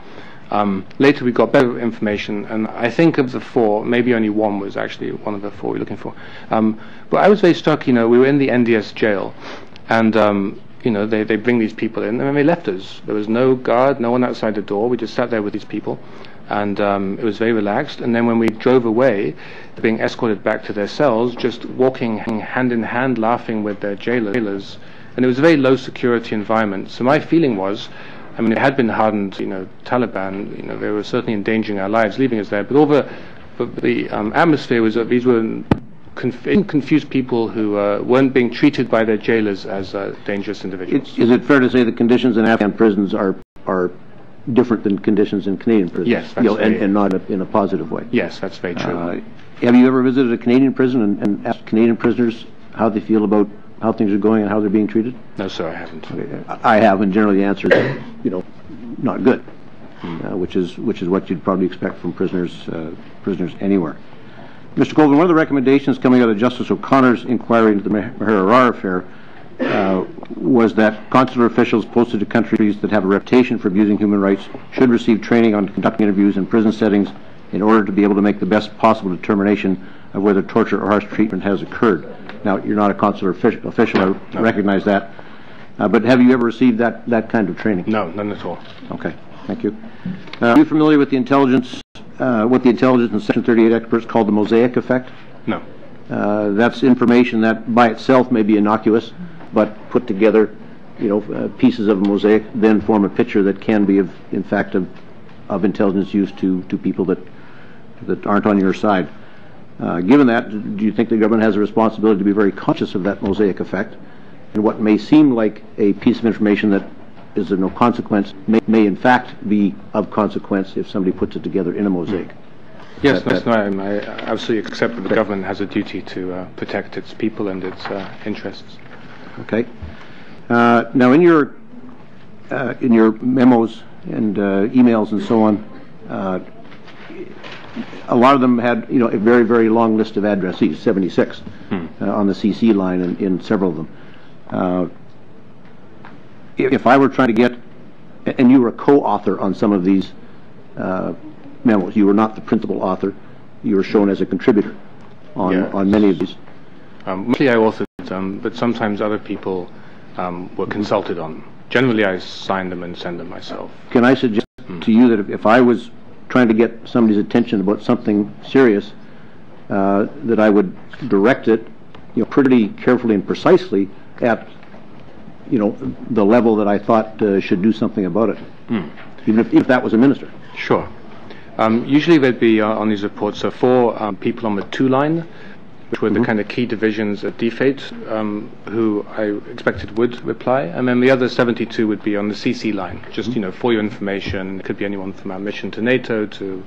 Later we got better information, and I think of the 4, maybe only one was actually one of the 4 we were looking for. But I was very struck, we were in the NDS jail, and they bring these people in, and then they left us. There was no guard, no one outside the door. We just sat there with these people, and it was very relaxed. And then when we drove away, being escorted back to their cells, just walking hand in hand, laughing with their jailers. And it was a very low security environment. So my feeling was, it had been hardened, Taliban, they were certainly endangering our lives, leaving us there. But all the atmosphere was that these were confused people who weren't being treated by their jailers as dangerous individuals. Is it fair to say the conditions in Afghan prisons are different than conditions in Canadian prisons? Yes, that's and not in a positive way. Yes, that's very true. Have you ever visited a Canadian prison and asked Canadian prisoners how they feel about how things are going and how they're being treated? No, sir, I haven't. Okay. I have, and generally the answer is, not good, which is what you'd probably expect from prisoners anywhere. Mr. Colvin, one of the recommendations coming out of Justice O'Connor's inquiry into the Meher affair was that consular officials posted to countries that have a reputation for abusing human rights should receive training on conducting interviews in prison settings in order to be able to make the best possible determination of whether torture or harsh treatment has occurred. Now, you're not a consular official, I recognize that, but have you ever received that kind of training? No, none at all. Okay, thank you. Are you familiar with the intelligence, what the intelligence and Section 38 experts call the mosaic effect? No. That's information that by itself may be innocuous, but put together, pieces of a mosaic then form a picture that can be, in fact, of intelligence use to people that aren't on your side. Given that, do you think the government has a responsibility to be very conscious of that mosaic effect, and what may seem like a piece of information that is of no consequence may in fact be of consequence if somebody puts it together in a mosaic? Yes, I absolutely accept that the government has a duty to protect its people and its interests. Okay. Now, in your memos and emails and so on, a lot of them had, a very, very long list of addressees, 76, on the CC line in several of them. If I were trying to get, and you were a co-author on some of these memos, you were not the principal author, you were shown as a contributor on many of these. Mostly I authored them, but sometimes other people were consulted on. Generally I sign them and send them myself. Can I suggest to you that if I was trying to get somebody's attention about something serious, that I would direct it, pretty carefully and precisely at, the level that I thought should do something about it, even if that was a minister. Sure. Usually they'd be on these reports, so 4 people on the 2 line, which were the kind of key divisions at DFATE, who I expected would reply, and then the other 72 would be on the CC line, just, for your information. It could be anyone from our mission to NATO to,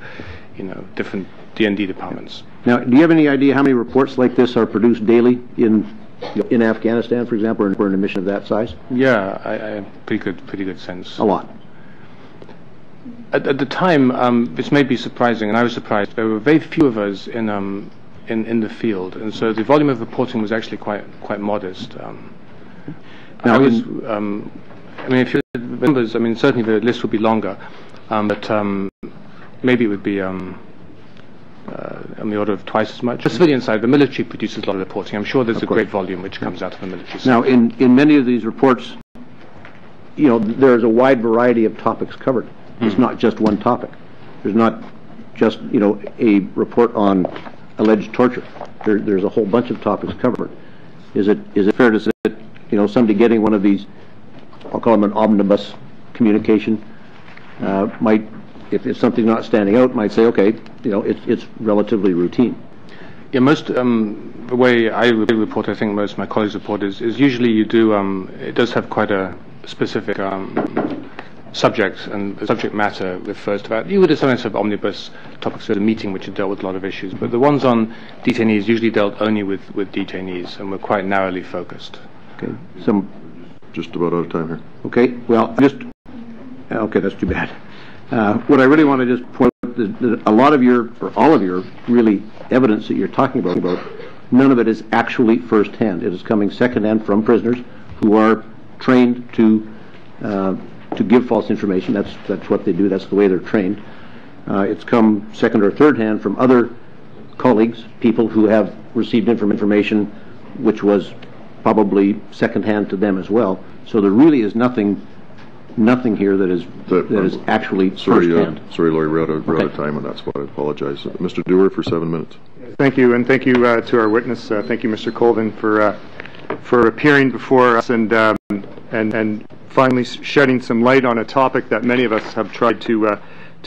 different D&D departments. Now, do you have any idea how many reports like this are produced daily in Afghanistan, for example, or in a mission of that size? Yeah, I have pretty good sense. A lot. At the time, this may be surprising, and I was surprised. There were very few of us in the field, and so the volume of reporting was actually quite modest. Now, if you look at the numbers, certainly the list would be longer, but maybe it would be on the order of twice as much. The civilian side, the military produces a lot of reporting. I'm sure there's a great volume which comes out of the military side. Now, in many of these reports, there's a wide variety of topics covered. It's not just one topic. There's not just, a report on alleged torture. There's a whole bunch of topics covered. Is it fair to say that, somebody getting one of these, I'll call them an omnibus communication, might, if it's something not standing out, might say, okay, it's relatively routine. Yeah, most the way I report, I think most of my colleagues report is usually you do. It does have quite a specific subject, and the subject matter refers to that. You would have some sort of omnibus topics at a meeting which have dealt with a lot of issues, but the ones on detainees usually dealt only with detainees and were quite narrowly focused. Okay, just about out of time here. Okay, well, okay, that's too bad. What I really want to just point out is that a lot of your, or all of your, really evidence that you're talking about, none of it is actually first-hand. It is coming second-hand from prisoners who are trained to give false information. That's what they do. That's the way they're trained. It's come second or third-hand from other colleagues, people who have received information which was probably second-hand to them as well. So there really is nothing here that is actually first-hand. Sorry, Laurie, we're out of time, and that's why I apologize. Mr. Dewar for 7 minutes. Thank you, and thank you to our witness. Thank you, Mr. Colvin, for appearing before us and finally shedding some light on a topic that many of us have tried to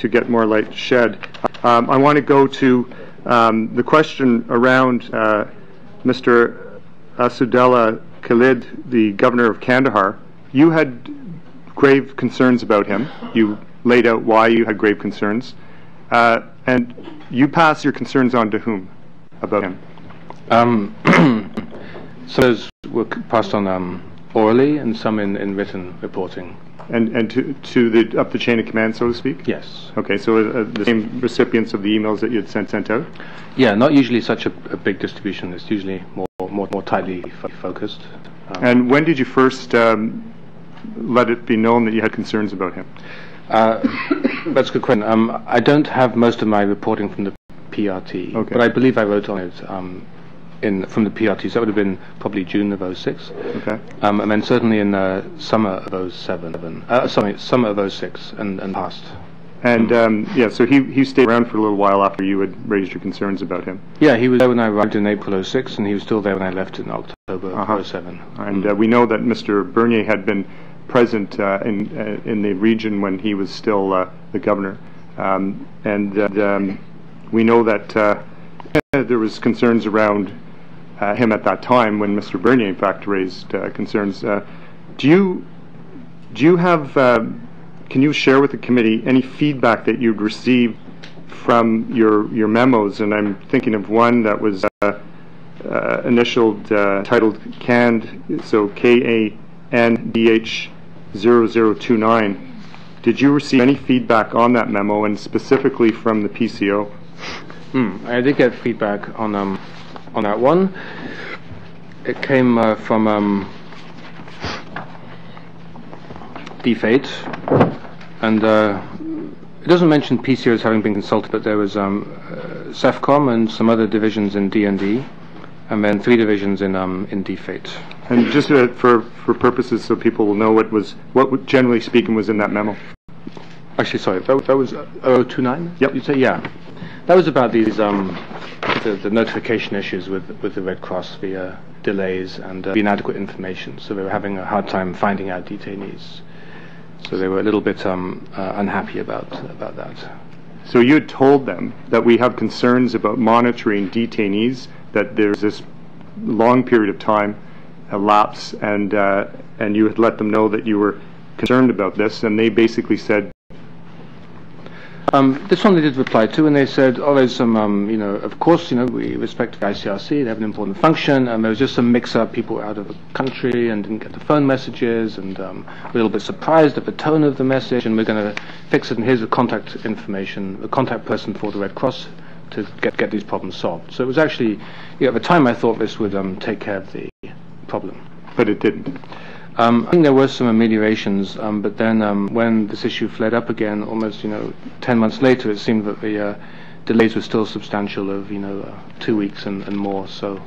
get more light shed. I want to go to the question around Mr. Asudullah Khalid, the governor of Kandahar. You had grave concerns about him. You laid out why you had grave concerns, and you passed your concerns on to whom about him? So those were passed on orally and some in written reporting. And to the up the chain of command, so to speak? Yes. Okay, so the same recipients of the emails that you had sent out? Yeah, not usually such a big distribution. It's usually more tightly focused. And when did you first let it be known that you had concerns about him? That's a good question. I don't have most of my reporting from the PRT, okay, but I believe I wrote on it from the PRT, so that would have been probably June of 06. Okay. And then certainly in summer of 07, summer of 06 and past. And yeah, so he stayed around for a little while after you had raised your concerns about him. Yeah, he was there when I arrived in April 06, and he was still there when I left in October 07. And we know that Mr. Bernier had been present in the region when he was still the governor, and we know that there was concerns around him at that time when Mr. Bernier, in fact, raised concerns. Do you have? Can you share with the committee any feedback that you'd received from your memos, and I'm thinking of one that was initialed, titled CAND, so KANDH 0029. Did you receive any feedback on that memo, and specifically from the PCO? I did get feedback on that one. It came from DFATE, and it doesn't mention PCOs having been consulted, but there was CEFCOM and some other divisions in D&D, and then 3 divisions in DFATE. And just for purposes so people will know what generally speaking was in that memo. Actually, sorry, that was 0029? Yep. You say, yeah. That was about these the notification issues with the Red Cross, the delays and the inadequate information. So they were having a hard time finding out detainees. So they were a little bit unhappy about that. So you had told them that we have concerns about monitoring detainees, that there's this long period of time elapse, and you had let them know that you were concerned about this, and they basically said. This one they did reply to, and they said, "Oh, there's some, of course, we respect the ICRC; they have an important function. There was just some mix-up. People were out of the country and didn't get the phone messages, and we're a little bit surprised at the tone of the message. And we're going to fix it. And here's the contact information, the contact person for the Red Cross to get these problems solved." So it was actually, at the time, I thought this would take care of the problem, but it didn't. I think there were some ameliorations, but then when this issue flared up again, almost 10 months later, it seemed that the delays were still substantial, of 2 weeks and more. So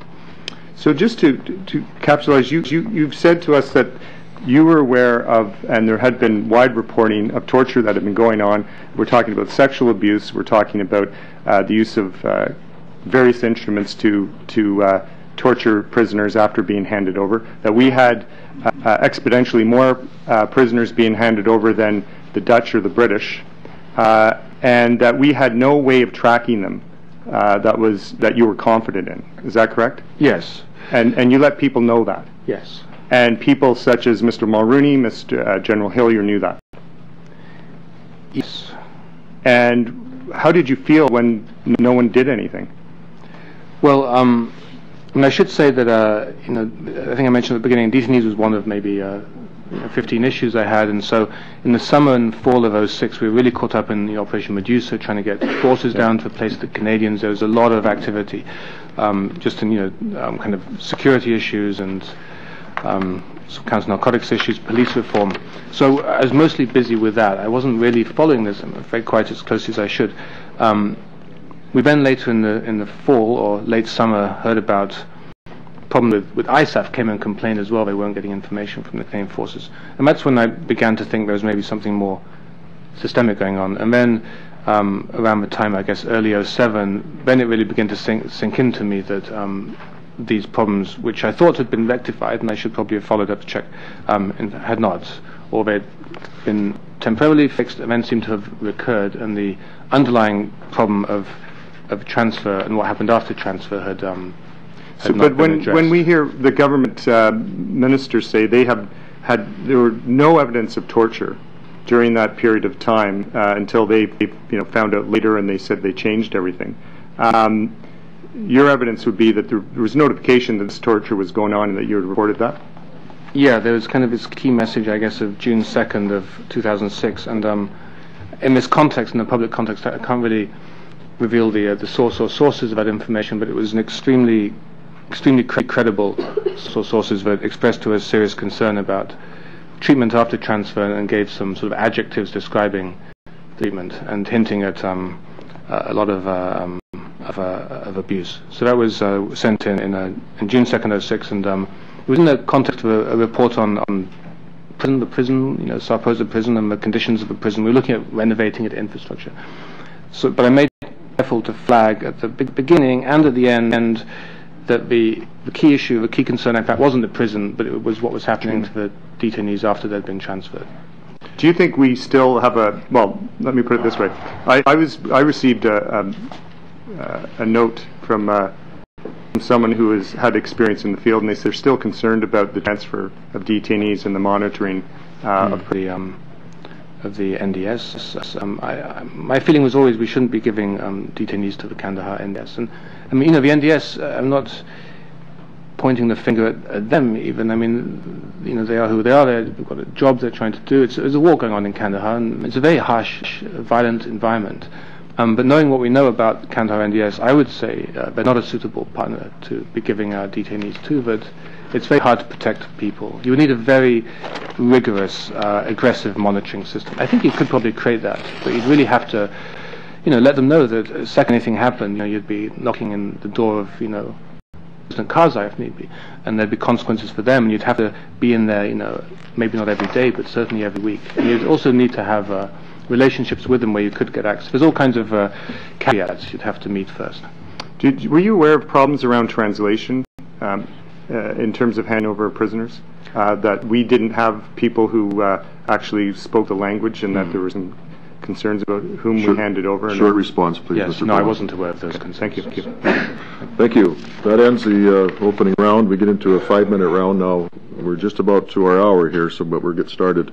just to capitalize, you've said to us that you were aware of, and there had been wide reporting of torture that had been going on. We're talking about sexual abuse. We're talking about the use of various instruments to torture prisoners after being handed over. That we had exponentially more prisoners being handed over than the Dutch or the British, and that we had no way of tracking them that you were confident in. Is that correct? Yes. And you let people know that? Yes. And people such as Mr. Mulrooney, Mr. General Hillier knew that? Yes. And how did you feel when no one did anything? Well, and I should say that, I think I mentioned at the beginning, detainees was one of maybe 15 issues I had, and so in the summer and fall of '06, we were really caught up in the Operation Medusa, trying to get forces down to replace the Canadians. There was a lot of activity, just in kind of security issues and some counter-narcotics issues, police reform. So I was mostly busy with that. I wasn't really following this, I'm afraid, quite as closely as I should. We then later in the fall or late summer heard about problem with ISAF, came and complained as well. They weren't getting information from the Canadian forces, and that's when I began to think there was maybe something more systemic going on. And then around the time, I guess early '07, then it really began to sink into me that these problems, which I thought had been rectified, and I should probably have followed up to check, had not, or they'd been temporarily fixed and then seemed to have recurred, and the underlying problem of transfer and what happened after transfer had but when we hear the government ministers say there were no evidence of torture during that period of time until they found out later, and they said they changed everything. Your evidence would be that there was notification that this torture was going on and that you had reported that? Yeah, there was kind of this key message, I guess, of June 2nd of 2006, and in this context, in the public context, I can't really reveal the source or sources of that information, but it was an extremely credible sources that expressed to us serious concern about treatment after transfer, and gave some sort of adjectives describing treatment and hinting at a lot of abuse. So that was sent in June 2nd, '06, and it was in the context of a report on the prison, supposed prison and the conditions of the prison. We were looking at renovating its infrastructure. So, but I made careful to flag at the beginning and at the end that the key issue, the key concern, in fact, wasn't the prison, but it was what was happening to the detainees after they'd been transferred. Do you think we still have well, let me put it this way. I received a note from someone who had experience in the field, and they said they're still concerned about the transfer of detainees and the monitoring of NDS. My feeling was always we shouldn't be giving detainees to the Kandahar NDS. And I mean, the NDS, I'm not pointing the finger at them even. I mean, they are who they are. They've got a job they're trying to do. There's a war going on in Kandahar, and it's a very harsh, violent environment. But knowing what we know about Kandahar NDS, I would say they're not a suitable partner to be giving our detainees to, but it's very hard to protect people. You would need a very rigorous, aggressive monitoring system. I think you could probably create that, but you'd really have to, let them know that the second anything happened, you'd be knocking in the door of, President Karzai if need be, and there'd be consequences for them, and you'd have to be in there, maybe not every day, but certainly every week. And you'd also need to have relationships with them where you could get access. There's all kinds of caveats you'd have to meet first. Were you aware of problems around translation in terms of handing over prisoners? That we didn't have people who actually spoke the language, and that there were some concerns about whom we handed over? Short response, please, yes, Mr. no, I Brown. wasn't aware of those concerns. Thank you. Thank you. That ends the opening round. We get into a 5-minute round now. We're just about to our hour here, but we'll get started.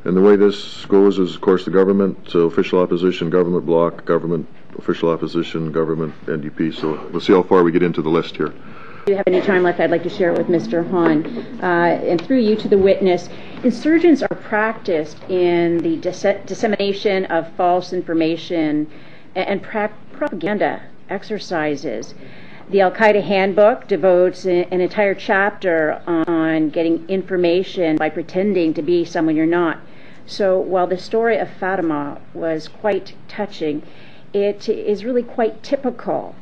And the way this goes is, of course, the government, official opposition, government bloc, government, official opposition, government, NDP. So we'll see how far we get into the list here. If you have any time left, I'd like to share it with Mr. Hahn. And through you to the witness, insurgents are practiced in the dissemination of false information and propaganda exercises. The Al-Qaeda handbook devotes an entire chapter on getting information by pretending to be someone you're not. So while the story of Fatima was quite touching, it is really quite typical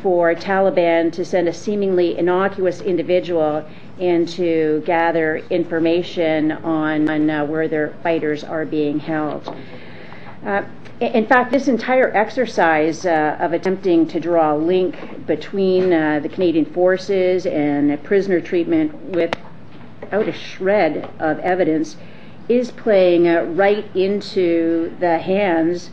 for Taliban to send a seemingly innocuous individual in to gather information on where their fighters are being held. In fact, this entire exercise of attempting to draw a link between the Canadian forces and prisoner treatment without a shred of evidence is playing right into the hands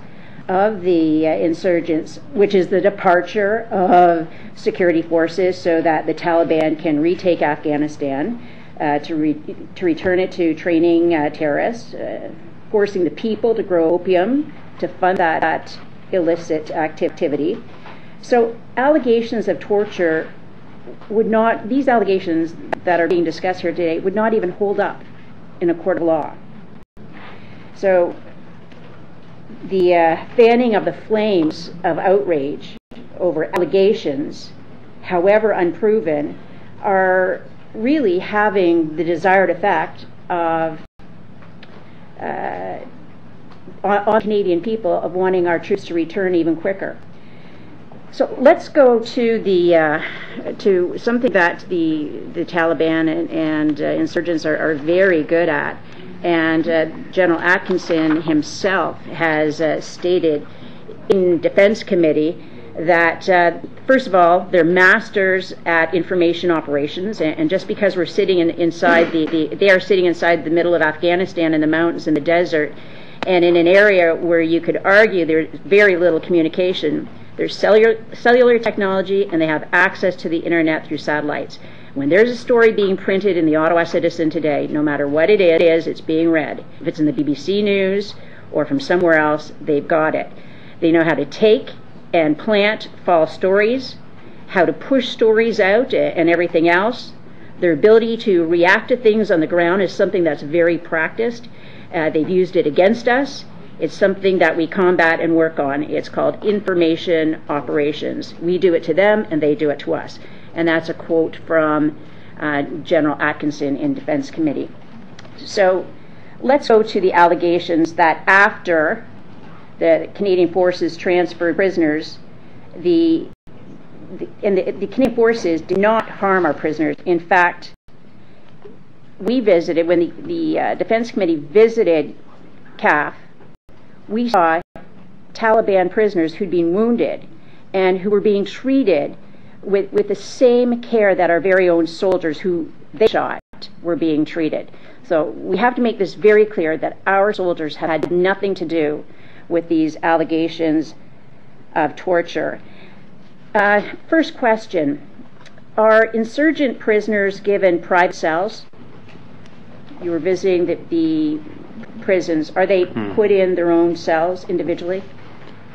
of the insurgents, which is the departure of security forces so that the Taliban can retake Afghanistan, to return it to training terrorists, forcing the people to grow opium to fund that illicit activity. So allegations of torture these allegations that are being discussed here today would not even hold up in a court of law. So the fanning of the flames of outrage over allegations, however unproven, are really having the desired effect of on Canadian people of wanting our troops to return even quicker. So let's go to to something that the Taliban and insurgents are very good at. And General Atkinson himself has stated in Defense Committee that, first of all, they're masters at information operations, and just because we're sitting inside they are sitting inside the middle of Afghanistan in the mountains in the desert, and in an area where you could argue there's very little communication. There's cellular technology, and they have access to the internet through satellites. When there's a story being printed in the Ottawa Citizen today, no matter what it is, it's being read. If it's in the BBC News or from somewhere else, they've got it. They know how to take and plant false stories, how to push stories out and everything else. Their ability to react to things on the ground is something that's very practiced. They've used it against us. It's something that we combat and work on. It's called information operations. We do it to them, and they do it to us. And that's a quote from General Atkinson in Defense Committee. So let's go to the allegations that after the Canadian forces transferred prisoners, the Canadian forces did not harm our prisoners. In fact, we visited, when the Defense Committee visited CAF, we saw Taliban prisoners who'd been wounded and who were being treated with the same care that our very own soldiers who they shot were being treated. So we have to make this very clear that our soldiers had nothing to do with these allegations of torture. First question, are insurgent prisoners given private cells? You were visiting the prisons, are they put in their own cells individually?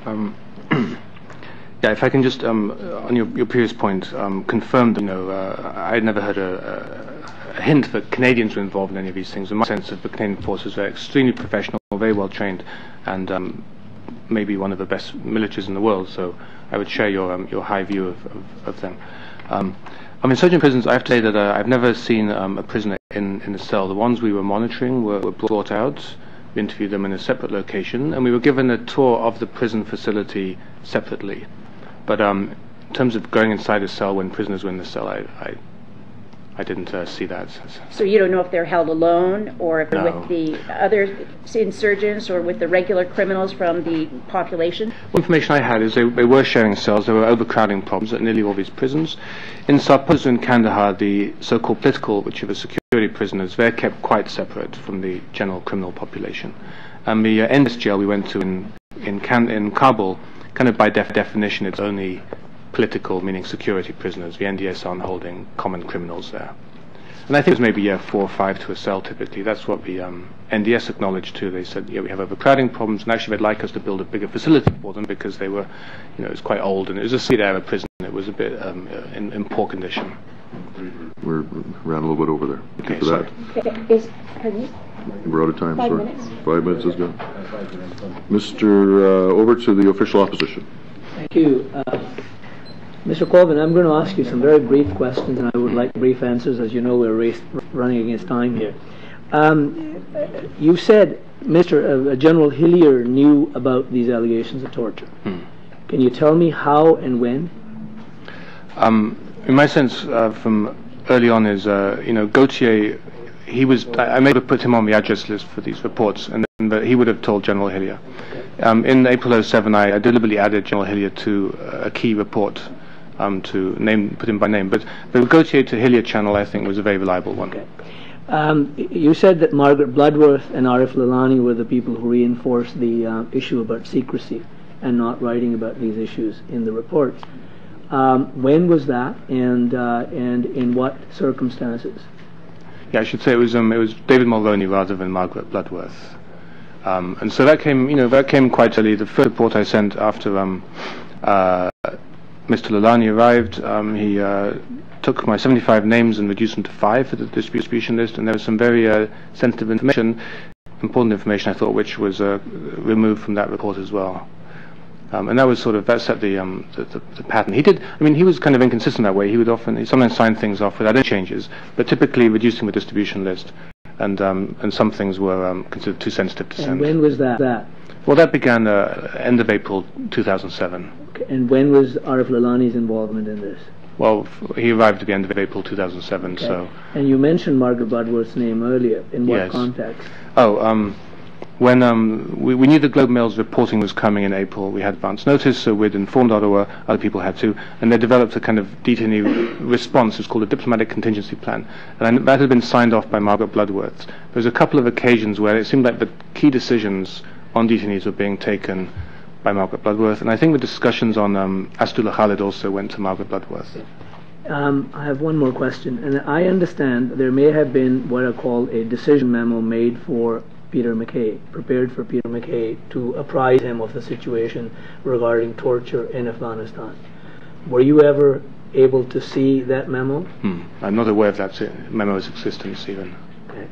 Yeah, if I can just, on your previous point, confirm that, I had never heard a hint that Canadians were involved in any of these things. In my sense of the Canadian forces are extremely professional, very well trained, and maybe one of the best militaries in the world, so I would share your high view of them. I mean, certain prisons, I have to say that I've never seen a prisoner in a cell. The ones we were monitoring were brought out, we interviewed them in a separate location, and we were given a tour of the prison facility separately. But in terms of going inside a cell when prisoners were in the cell, I didn't see that. So you don't know if they're held alone, or if they're with the other insurgents, or with the regular criminals from the population? The information I had is they were sharing cells. There were overcrowding problems at nearly all these prisons. In Sarposa and Kandahar, the so-called political, which are the security prisoners, they're kept quite separate from the general criminal population. And the NDS jail we went to in Kabul, kind of by definition, it's only political, meaning security prisoners. The NDS aren't holding common criminals there. And I think it was maybe 4 or 5 to a cell typically. That's what the NDS acknowledged too. They said, we have overcrowding problems, and actually they'd like us to build a bigger facility for them because they were, it was quite old, and it was a city-era prison. It was a bit in poor condition. We ran a little bit over there. Okay, for sorry. that. We're out of time, 5 sorry. minutes. 5 minutes is good. Mr. Over to the official opposition. Thank you. Mr. Colvin, I'm going to ask you some very brief questions, and I would like brief answers. As you know, we're running against time here. You said General Hillier knew about these allegations of torture. Can you tell me how and when? In my sense, from early on, is Gautier. I may have put him on the address list for these reports, but he would have told General Hillier. In April '07, I deliberately added General Hillier to a key report to put him by name. But the Gautier to Hillier channel, I think, was a very reliable one. Okay. You said that Margaret Bloodworth and Arif Lalani were the people who reinforced the issue about secrecy and not writing about these issues in the reports. When was that, and in what circumstances? Yeah, I should say it was David Mulroney rather than Margaret Bloodworth, and so that came quite early. The first report I sent after Mr. Lalani arrived, he took my 75 names and reduced them to 5 for the distribution list, and there was some very sensitive information, important information I thought, which was removed from that report as well. And that was that set the pattern. He was kind of inconsistent that way. He sometimes sign things off without any changes, but typically reducing the distribution list, and some things were considered too sensitive to send. And when was that? Well, that began end of April 2007. Okay. And when was Arif Lalani's involvement in this? Well, he arrived at the end of April 2007, okay. So... And you mentioned Margaret Bloodworth's name earlier. In what context? When we knew the Globe Mail's reporting was coming in April, we had advance notice, so we'd informed Ottawa, other people had too, and they developed a kind of detainee response. It's called a diplomatic contingency plan, and that had been signed off by Margaret Bloodworth. There was a couple of occasions where it seemed like the key decisions on detainees were being taken by Margaret Bloodworth, and I think the discussions on Astullah Khalid also went to Margaret Bloodworth. I have one more question, and I understand there may have been what I call a decision memo made for Peter MacKay, prepared for Peter MacKay to apprise him of the situation regarding torture in Afghanistan. Were you ever able to see that memo? I'm not aware of that memo's existence even. Okay.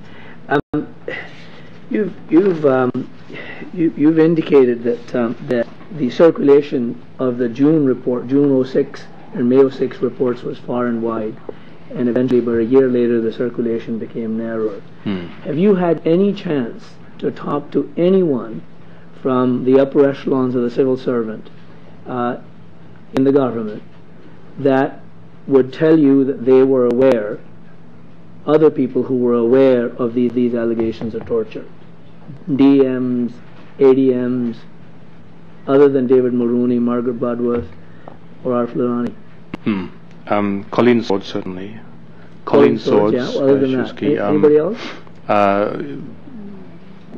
You've indicated that the circulation of the June report, June '06 and May '06 reports was far and wide, and eventually, about a year later, the circulation became narrower. Have you had any chance to talk to anyone from the upper echelons of the civil servant in the government that would tell you that they were aware, other people who were aware of these allegations of torture? DMs, ADMs, other than David Mulroney, Margaret Bloodworth, or Arif Lalani? Colleen Swords, certainly. Colleen Swords, yeah. Other than that, anybody else?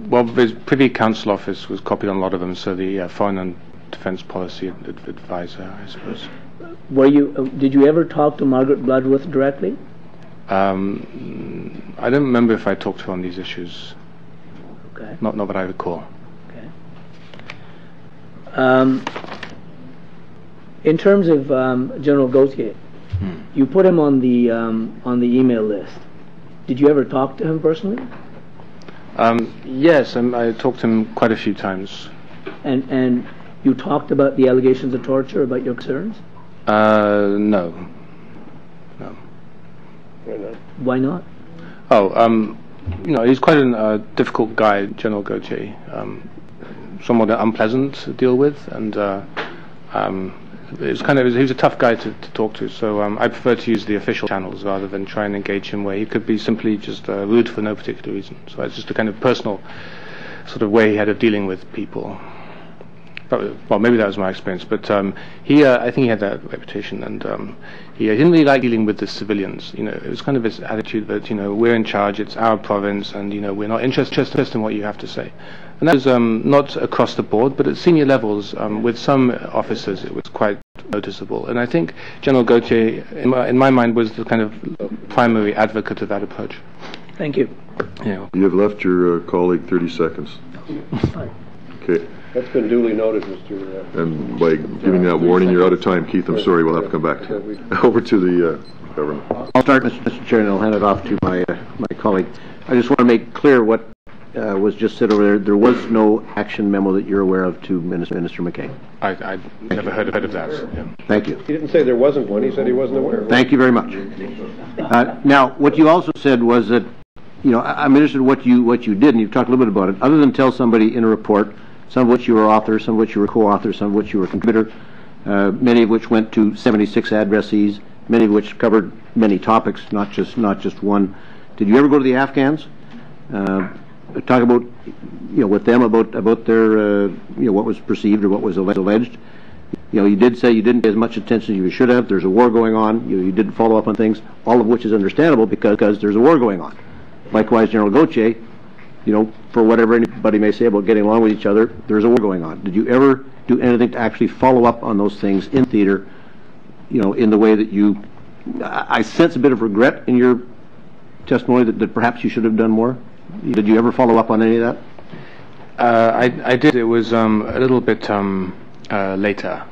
Well, the Privy Council office was copied on a lot of them, so the Foreign and Defence Policy Advisor, I suppose. Did you ever talk to Margaret Bloodworth directly? I don't remember if I talked to her on these issues. Okay. Not that I recall. Okay. In terms of General Gauthier, you put him on the email list. Did you ever talk to him personally? Yes, I talked to him quite a few times. And you talked about the allegations of torture, about your concerns? No. Why not? Oh, he's quite a difficult guy, General Gauthier. Somewhat unpleasant to deal with, and he was a tough guy to talk to. So I prefer to use the official channels rather than try and engage him where he could be simply just rude for no particular reason. So it's just a kind of personal sort of way he had of dealing with people. Well, maybe that was my experience, but I think he had that reputation, and he didn't really like dealing with the civilians. It was kind of his attitude that we're in charge, it's our province, and we're not interested in what you have to say. And that was not across the board, but at senior levels, with some officers, it was quite noticeable. And I think General Gauthier, in my mind, was the kind of primary advocate of that approach. Thank you. Yeah. You have left your colleague 30 seconds. Okay. That's been duly noted, Mr. And by giving that warning, you're out of time, Keith. I'm sorry, we'll have to come back to you. Over to the government. I'll start, Mr. Chair, and I'll hand it off to my colleague. I just want to make clear what was just said over there. There was no action memo that you're aware of to Minister McKay. I never heard of that. Yeah. Thank you. He didn't say there wasn't one. He said he wasn't aware of one. Thank you very much. Now, what you also said was that, I'm interested in what you did, and you've talked a little bit about it. Other than tell somebody in a report, some of which you were author, some of which you were co-author, some of which you were contributor, many of which went to 76 addressees, many of which covered many topics, not just one. Did you ever go to the Afghans? Talk about, with them about their, what was perceived or what was alleged. You did say you didn't pay as much attention as you should have. There's a war going on. You didn't follow up on things, all of which is understandable because there's a war going on. Likewise, General Gauthier, for whatever anybody may say about getting along with each other, there's a war going on. Did you ever do anything to actually follow up on those things in theater, in the way that you... I sense a bit of regret in your testimony that perhaps you should have done more. Did you ever follow up on any of that? I did. It was a little bit later.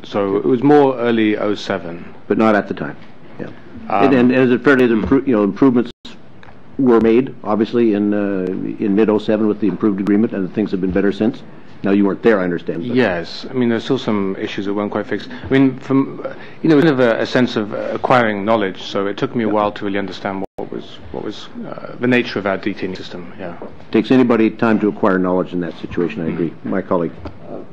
So it was more early 07. But not at the time. Yeah. And is it fair to say that improvements were made, obviously, in mid-07 with the improved agreement, and things have been better since? Now, you weren't there, I understand. But. Yes. I mean, there's still some issues that weren't quite fixed. I mean, from, kind of a sense of acquiring knowledge, so it took me a while to really understand what was the nature of our detaining system, yeah. Takes anybody time to acquire knowledge in that situation, I agree. My colleague.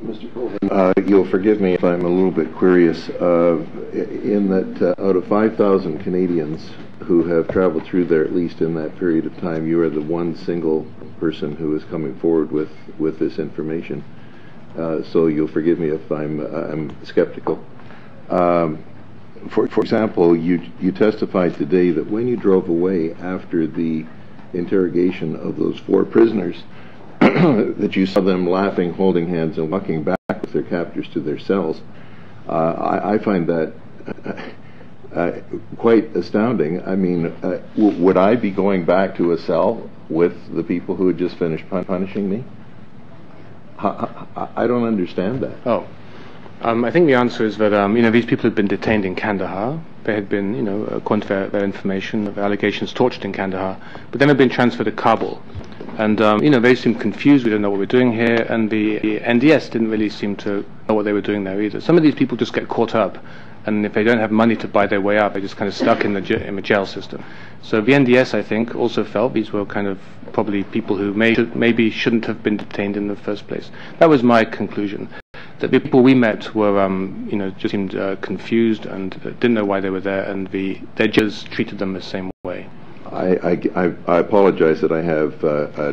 Mr. Colvin, you'll forgive me if I'm a little bit curious, in that out of 5,000 Canadians who have traveled through there, at least in that period of time, you are the one single person who is coming forward with this information. So you'll forgive me if I'm skeptical. For example, you testified today that when you drove away after the interrogation of those 4 prisoners, that you saw them laughing, holding hands, and walking back with their captors to their cells. I find that quite astounding. I mean, would I be going back to a cell with the people who had just finished punishing me? I don't understand that. Oh. I think the answer is that, these people had been detained in Kandahar. They had been, according to their information, of allegations, tortured in Kandahar, but then had been transferred to Kabul. And, they seemed confused. We don't know what we're doing here. And the NDS didn't really seem to know what they were doing there either. Some of these people just get caught up. And if they don't have money to buy their way up, they're just kind of stuck in the jail system. So the NDS, I think, also felt these were kind of probably people who maybe shouldn't have been detained in the first place. That was my conclusion. That the people we met were, just seemed confused and didn't know why they were there, and their judges treated them the same way. I apologize that I have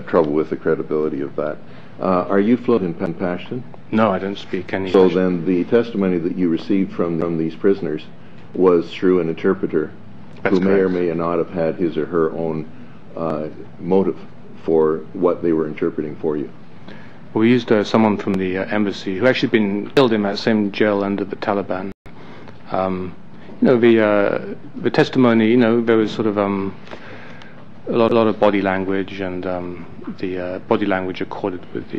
trouble with the credibility of that. Are you fluent in Pashtun? No, I don't speak any. So then the testimony that you received from these prisoners was through an interpreter who may or may not have had his or her own motive for what they were interpreting for you. We used someone from the embassy who actually been killed in that same jail under the Taliban. The testimony, there was sort of lot of body language, and the body language accorded with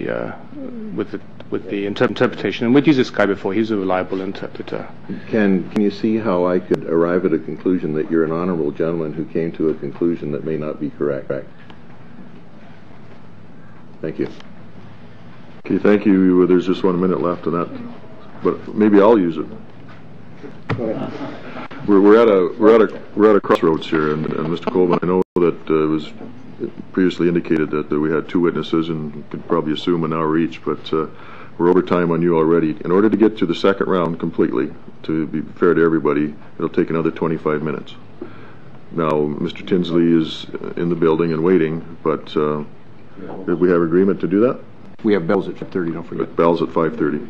the interpretation. And we'd used this guy before. He's a reliable interpreter. Can you see how I could arrive at a conclusion that you're an honorable gentleman who came to a conclusion that may not be correct? Thank you. Okay, thank you. There's just 1 minute left on that, but maybe I'll use it. We're at a crossroads here, and Mr. Colvin, I know that it was previously indicated that we had 2 witnesses and could probably assume an hour each, but we're over time on you already. In order to get to the second round completely, to be fair to everybody, it'll take another 25 minutes. Now, Mr. Tinsley is in the building and waiting, but did we have agreement to do that? We have bells at 5:30, don't forget. Bells at 5:30.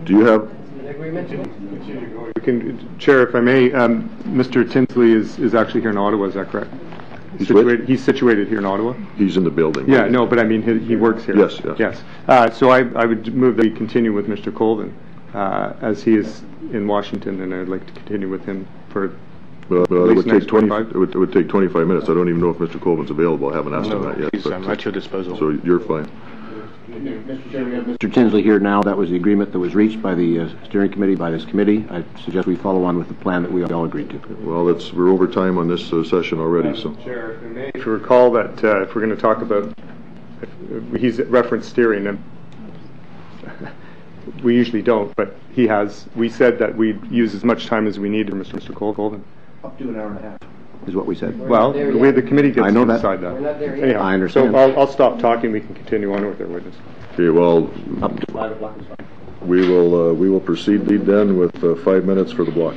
Do you have... Chair, if I may, Mr. Tinsley is actually here in Ottawa, is that correct? He's situated here in Ottawa? He's in the building. Yeah, no, but I mean, he works here. Yes. So I would move that we continue with Mr. Colvin, as he is in Washington, and I'd like to continue with him for Well, it would take 25. It would take 25 minutes. I don't even know if Mr. Colvin's available. I haven't asked him that yet. He's at your disposal. So you're fine. Mr. Tinsley here now. That was the agreement that was reached by the steering committee, by this committee. I suggest we follow on with the plan that we all agreed to. Well, we're over time on this session already. So, Chair, if you recall that if we're going to talk about, he's referenced steering, and we usually don't, but he has. We said that we'd use as much time as we need for Mr. Colvin. Up to an hour and a half is what we said. Well, the way the committee gets to decide that. We're not there yet. Anyhow, I understand. So I'll stop talking. We can continue on with our witness. okay. Well, Up to 5 o'clock is fine. we will proceed then with 5 minutes for the block.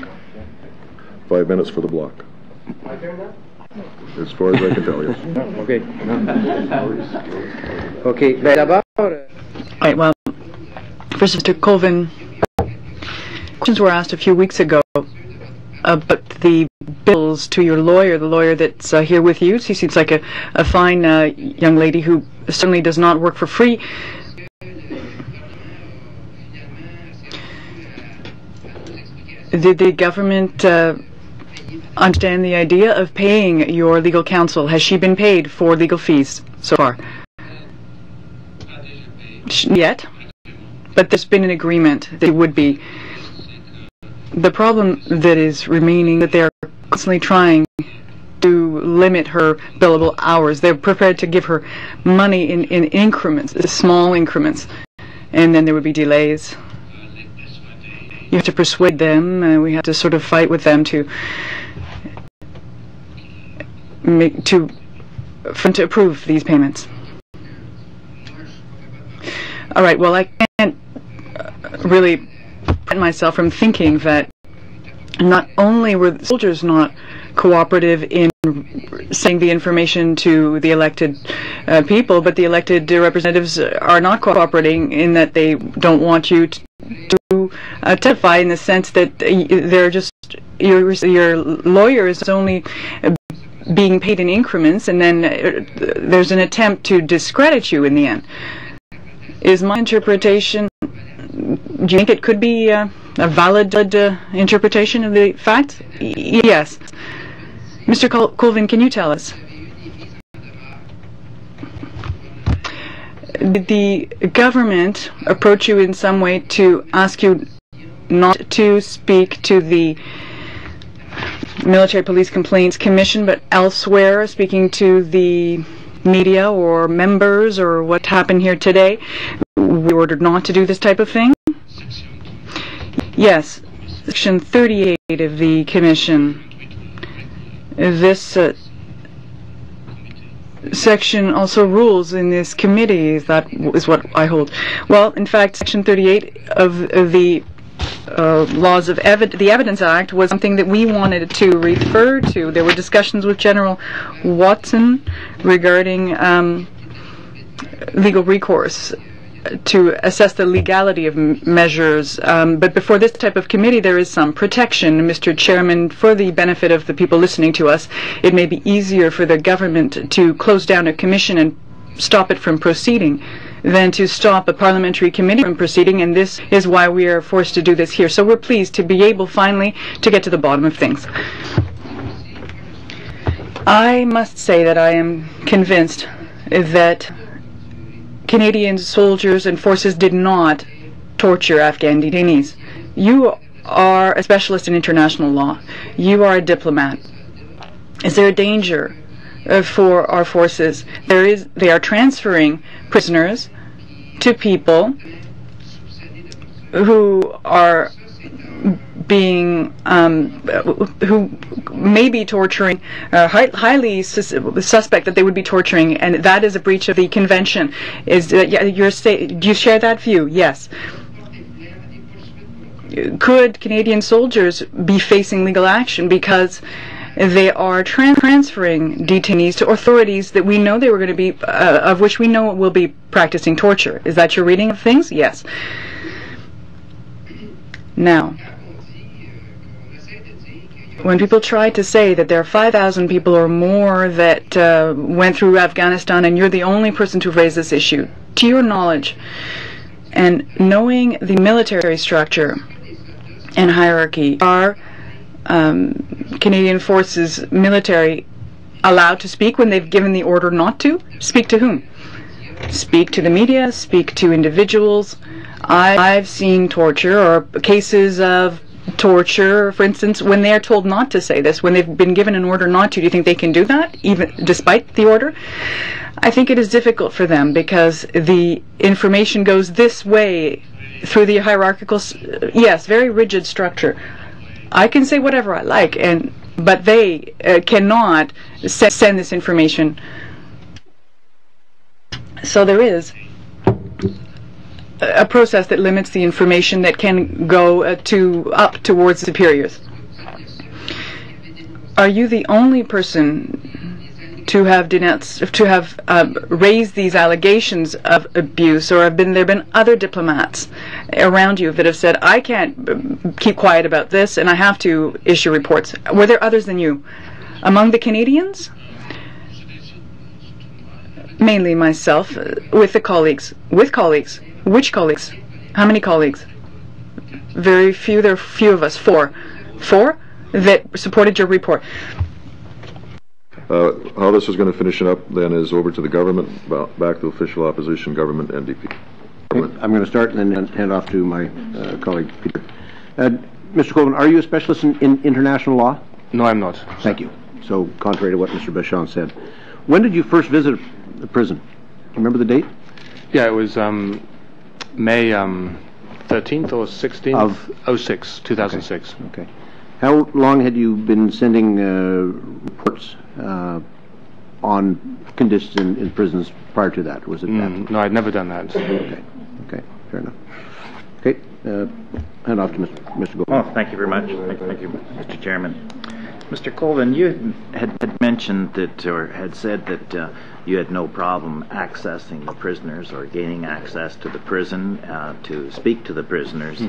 5 minutes for the block. My turn now? As far as I can tell, yes. Okay. Okay. D'abord. Right, well, first, Mr. Colvin, questions were asked a few weeks ago about the bills to your lawyer, the lawyer that's here with you. She seems like a fine young lady who certainly does not work for free. Did the government understand the idea of paying your legal counsel? Has she been paid for legal fees so far? Yet, but there's been an agreement that it would be. The problem that is remaining, that they're constantly trying to limit her billable hours. They're prepared to give her money in increments, small increments, and then there would be delays. You have to persuade them, and we have to sort of fight with them to approve these payments. All right, well, I can't really prevent myself from thinking that not only were the soldiers not cooperative in sending the information to the elected people, but the elected representatives are not cooperating in that they don't want you to testify, in the sense that they're just your lawyer is only being paid in increments, and then there's an attempt to discredit you in the end. Is my interpretation, do you think it could be a valid interpretation of the facts? Yes. Mr. Colvin, can you tell us? Did the government approach you in some way to ask you not to speak to the Military Police Complaints Commission, but elsewhere, speaking to the media or members, or what happened here today? We were ordered not to do this type of thing? Yes. Section 38 of the Commission. This section also rules in this committee. That is what I hold. Well, in fact, Section 38 of the laws of the Evidence Act was something that we wanted to refer to. There were discussions with General Watson regarding legal recourse to assess the legality of measures. But before this type of committee, there is some protection. Mr. Chairman, for the benefit of the people listening to us, it may be easier for the government to close down a commission and stop it from proceeding than to stop a parliamentary committee from proceeding, and this is why we are forced to do this here. So we're pleased to be able finally to get to the bottom of things. I must say that I am convinced that Canadian soldiers and forces did not torture Afghan detainees. You are a specialist in international law. You are a diplomat. Is there a danger for our forces? They are transferring prisoners to people who are being who may be torturing, highly suspect that they would be torturing, and that is a breach of the convention. Is do you share that view? Yes. Could Canadian soldiers be facing legal action because they are transferring detainees to authorities that we know they were going to be, of which we know will be practicing torture? Is that your reading of things? Yes. Now, when people try to say that there are 5,000 people or more that went through Afghanistan and you're the only person to raise this issue, to your knowledge and knowing the military structure and hierarchy, are Canadian Forces military allowed to speak when they've given the order not to? Speak to whom? Speak to the media, speak to individuals. I've seen torture or cases of torture, for instance, when they are told not to say this, when they've been given an order not to. Do you think they can do that, even despite the order? I think it is difficult for them because the information goes this way through the hierarchical, yes, very rigid structure. I can say whatever I like, but they cannot send this information. So there is a process that limits the information that can go up towards superiors. Are you the only person to have raised these allegations of abuse, or have there been other diplomats around you that have said, I can't keep quiet about this and I have to issue reports? Were there others than you among the Canadians? Mainly myself, with the colleagues. With colleagues. Which colleagues? How many colleagues? Very few. There are few of us. Four that supported your report. How this is going to finish it up then is over to the government, back to official opposition, government, NDP. I'm going to start and then hand off to my colleague, Peter. Mr. Colvin, are you a specialist in international law? No, I'm not. Thank you. So, contrary to what Mr. Béchamp said. When did you first visit the prison? Do you remember the date? Yeah, it was May 13th or 16th of 2006. Okay. How long had you been sending reports on conditions in prisons prior to that? Was it that? No, I'd never done that. Okay, fair enough. Okay, hand off to Mr. Goldman. Oh, thank you very much. Thank you, Mr. Chairman. Mr. Colvin, you had mentioned that, or had said that you had no problem accessing the prisoners or gaining access to the prison to speak to the prisoners.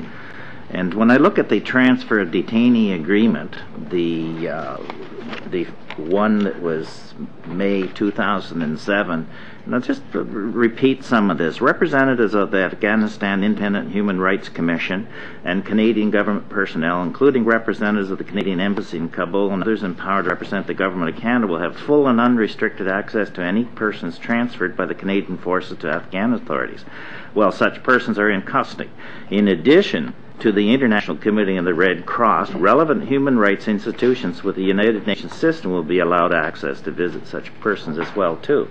And when I look at the transfer of detainee agreement, the one that was May 2007, and I'll just repeat some of this. Representatives of the Afghanistan Independent Human Rights Commission and Canadian government personnel, including representatives of the Canadian Embassy in Kabul and others empowered to represent the government of Canada, will have full and unrestricted access to any persons transferred by the Canadian forces to Afghan authorities while such persons are in custody. In addition to the International Committee of the Red Cross, relevant human rights institutions with the United Nations system will be allowed access to visit such persons as well too.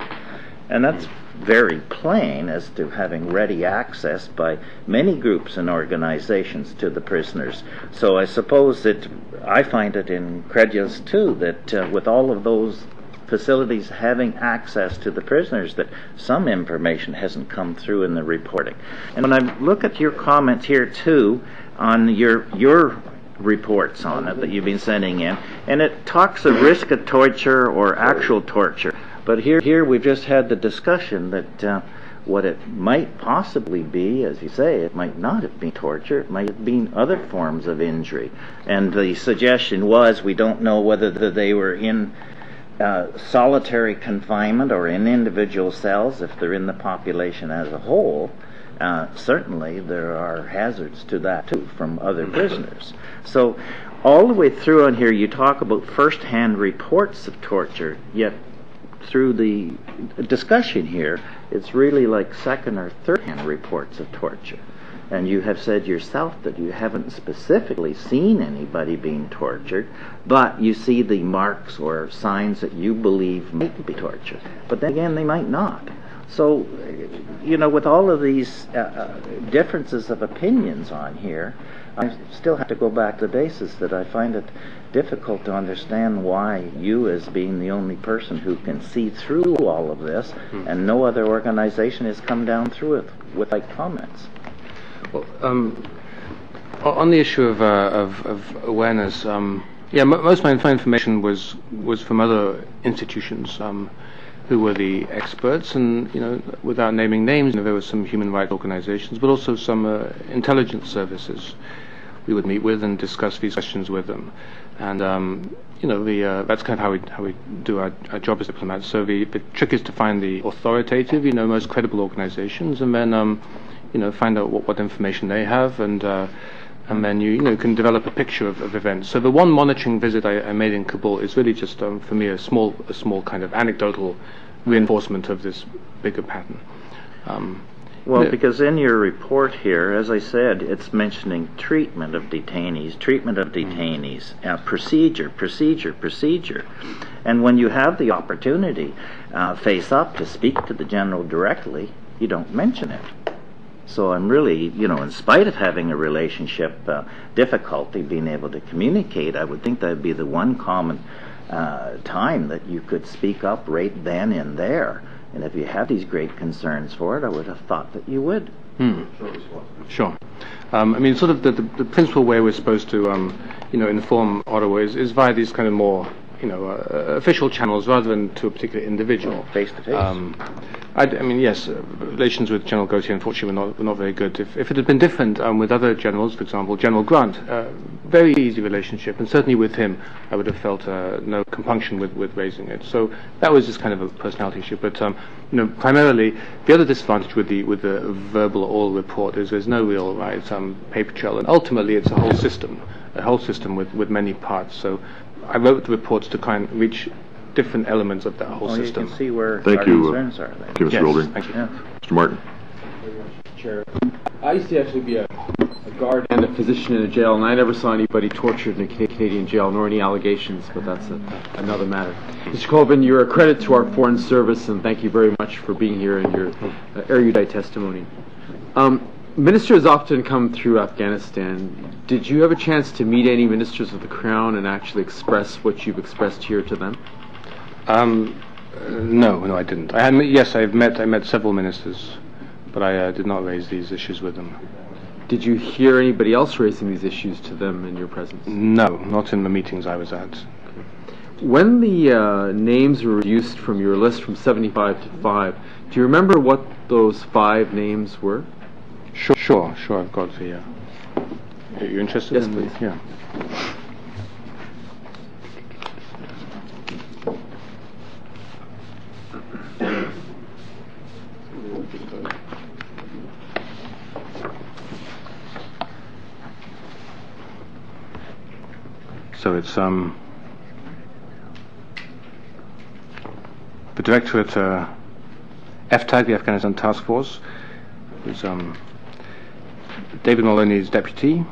And that's very plain as to having ready access by many groups and organizations to the prisoners. So I suppose that I find it incredulous too that with all of those facilities having access to the prisoners, that some information hasn't come through in the reporting. And when I look at your comments here too on your reports on it that you've been sending in, and it talks of risk of torture or actual torture, but here we've just had the discussion that what it might possibly be, as you say, it might not have been torture, it might have been other forms of injury. And the suggestion was we don't know whether they were in solitary confinement or in individual cells, if they're in the population as a whole, certainly there are hazards to that too from other prisoners. So all the way through on here you talk about first-hand reports of torture, yet through the discussion here it's really like second or third-hand reports of torture. And you have said yourself that you haven't specifically seen anybody being tortured, but you see the marks or signs that you believe might be torture. But then again, they might not. So, you know, with all of these differences of opinions on here, I still have to go back to the basis that I find it difficult to understand why you, as being the only person who can see through all of this, and no other organization has come down through it with like comments. Well, on the issue of awareness, yeah, most of my information was from other institutions who were the experts, and you know, without naming names, you know, there were some human rights organizations, but also some intelligence services we would meet with and discuss these questions with them. And you know, that's kind of how we do our job as diplomats. So the trick is to find the authoritative, you know, most credible organizations, and then you know, find out what information they have, and then you know, can develop a picture of events. So the one monitoring visit I made in Kabul is really just for me a small kind of anecdotal reinforcement of this bigger pattern. Well, because in your report here, as I said, it's mentioning treatment of detainees, procedure. And when you have the opportunity face up to speak to the general directly, you don't mention it. So I'm really, you know, in spite of having a relationship difficulty being able to communicate, I would think that would be the one common time that you could speak up right then and there. And if you have these great concerns for it, I would have thought that you would. Sure. I mean, sort of the principal way we're supposed to, you know, inform Ottawa is via these kind of more, you know, official channels rather than to a particular individual. Face to face. I mean, yes, relations with General Gautier, unfortunately, were not very good. If it had been different with other generals, for example, General Grant, very easy relationship, and certainly with him, I would have felt no compunction with raising it. So that was just kind of a personality issue. But you know, primarily, the other disadvantage with the verbal oral report is there's no real paper trail, and ultimately it's a whole system with many parts. So I wrote the reports to kind of reach different elements of that whole system. You can see where Thank our you. concerns are. Thank you, Mr. Golding. Thank you. Yeah. Mr. Martin. Chair, I used to actually be a guard and a physician in a jail, and I never saw anybody tortured in a Canadian jail, nor any allegations, but that's another matter. Mr. Colvin, you're a credit to our Foreign Service, and thank you very much for being here and your erudite testimony. Ministers often come through Afghanistan. Did you have a chance to meet any ministers of the Crown and actually express what you've expressed here to them? No, I didn't. I met several ministers, but I did not raise these issues with them. Did you hear anybody else raising these issues to them in your presence? No, not in the meetings I was at. When the names were reduced from your list from 75 to 5, do you remember what those 5 names were? Sure. I've got the. You're interested? Yes, in please. Yeah. So it's the director at FTAG, the Afghanistan Task Force, is David Maloney's deputy.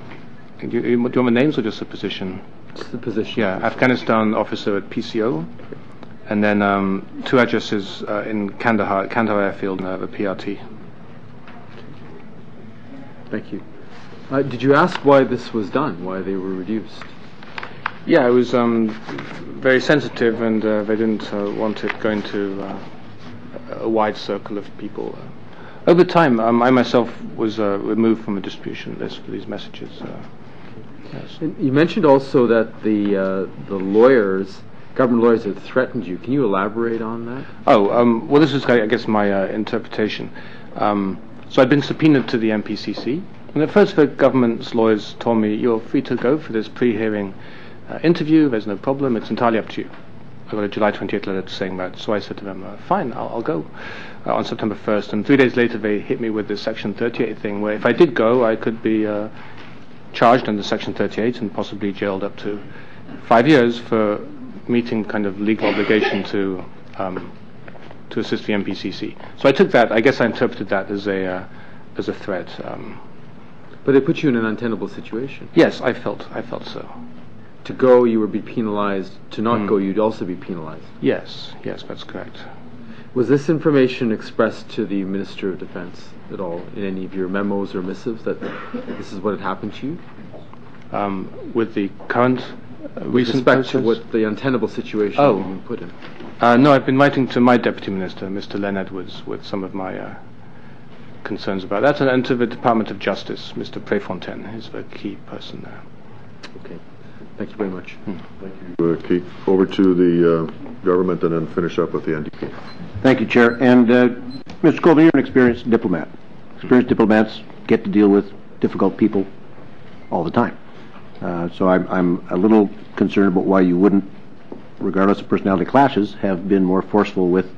Do you want the names or just the position? Just the position. Yeah, Afghanistan officer at PCO, and then 2 addresses in Kandahar Airfield, the PRT. Thank you. Did you ask why this was done, why they were reduced? Yeah, it was very sensitive, and they didn't want it going to a wide circle of people. Over time, I myself was removed from a distribution list for these messages. Yes. And you mentioned also that the lawyers, government lawyers, had threatened you. Can you elaborate on that? Well, this is, I guess, my interpretation. So I'd been subpoenaed to the MPCC, and at first the government's lawyers told me, you're free to go for this pre-hearing interview, there's no problem, it's entirely up to you. I got a July 28th letter saying that. So I said to them, fine, I'll go on September 1st. And 3 days later, they hit me with this Section 38 thing, where if I did go, I could be charged under Section 38 and possibly jailed up to 5 years for meeting kind of legal obligation to assist the MPCC. So I took that. I guess I interpreted that as a threat. But it put you in an untenable situation. Yes, I felt so. To go, you would be penalized. To not go, you'd also be penalized. Yes, that's correct. Was this information expressed to the Minister of Defense at all in any of your memos or missives that this is what had happened to you? With the current with respect to what the untenable situation you've been put in? No, I've been writing to my Deputy Minister, Mr. Len Edwards, with some of my concerns about that, and to the Department of Justice, Mr. Prefontaine is the key person there. Okay. Thank you very much. Thank you, Keith. Over to the government and then finish up with the NDP. Thank you, Chair. And Mr. Colvin, you're an experienced diplomat. Experienced diplomats get to deal with difficult people all the time. So I'm a little concerned about why you wouldn't, regardless of personality clashes, have been more forceful with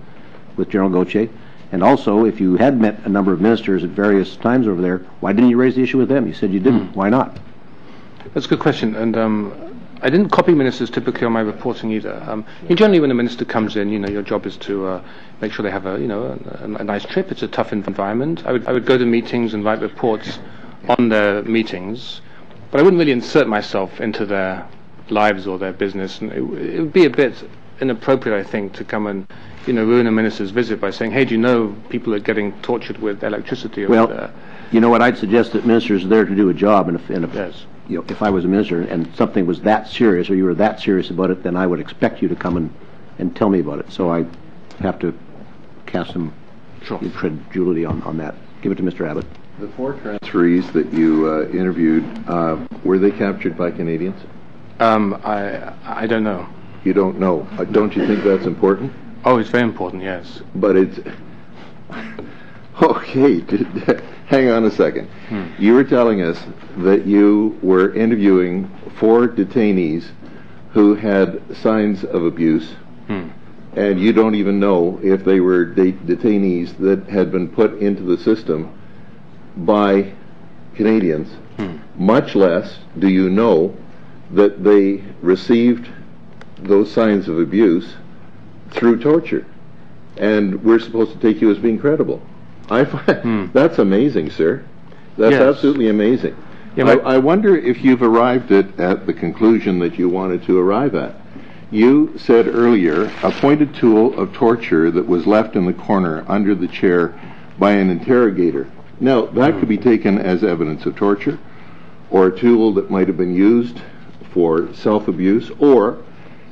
General Gauthier. And also, if you had met a number of ministers at various times over there, why didn't you raise the issue with them? You said you didn't. Why not? That's a good question. And I didn't copy ministers typically on my reporting either. Generally, when a minister comes in, your job is to make sure they have a nice trip. It's a tough environment. I would go to meetings and write reports on their meetings, but I wouldn't really insert myself into their lives or their business. And it would be a bit inappropriate, I think, to come and ruin a minister's visit by saying, "Hey, do you know people are getting tortured with electricity over there?" You know what? I'd suggest that ministers are there to do a job, and yes. If I was a minister and something was that serious or you were that serious about it, then I would expect you to come and tell me about it. So I have to cast some incredulity on that. Give it to Mr. Abbott. The 4 transferees that you interviewed, were they captured by Canadians? I don't know. You don't know. Don't you think that's important? Oh, it's very important, yes. But it's... Okay, hang on a second. You were telling us that you were interviewing 4 detainees who had signs of abuse, and you don't even know if they were detainees that had been put into the system by Canadians, much less do you know that they received those signs of abuse through torture. And we're supposed to take you as being credible. I find that's amazing, sir. That's absolutely amazing. Yeah, I wonder if you've arrived at the conclusion that you wanted to arrive at. You said earlier, a pointed tool of torture that was left in the corner under the chair by an interrogator. Now, that could be taken as evidence of torture, or a tool that might have been used for self-abuse, or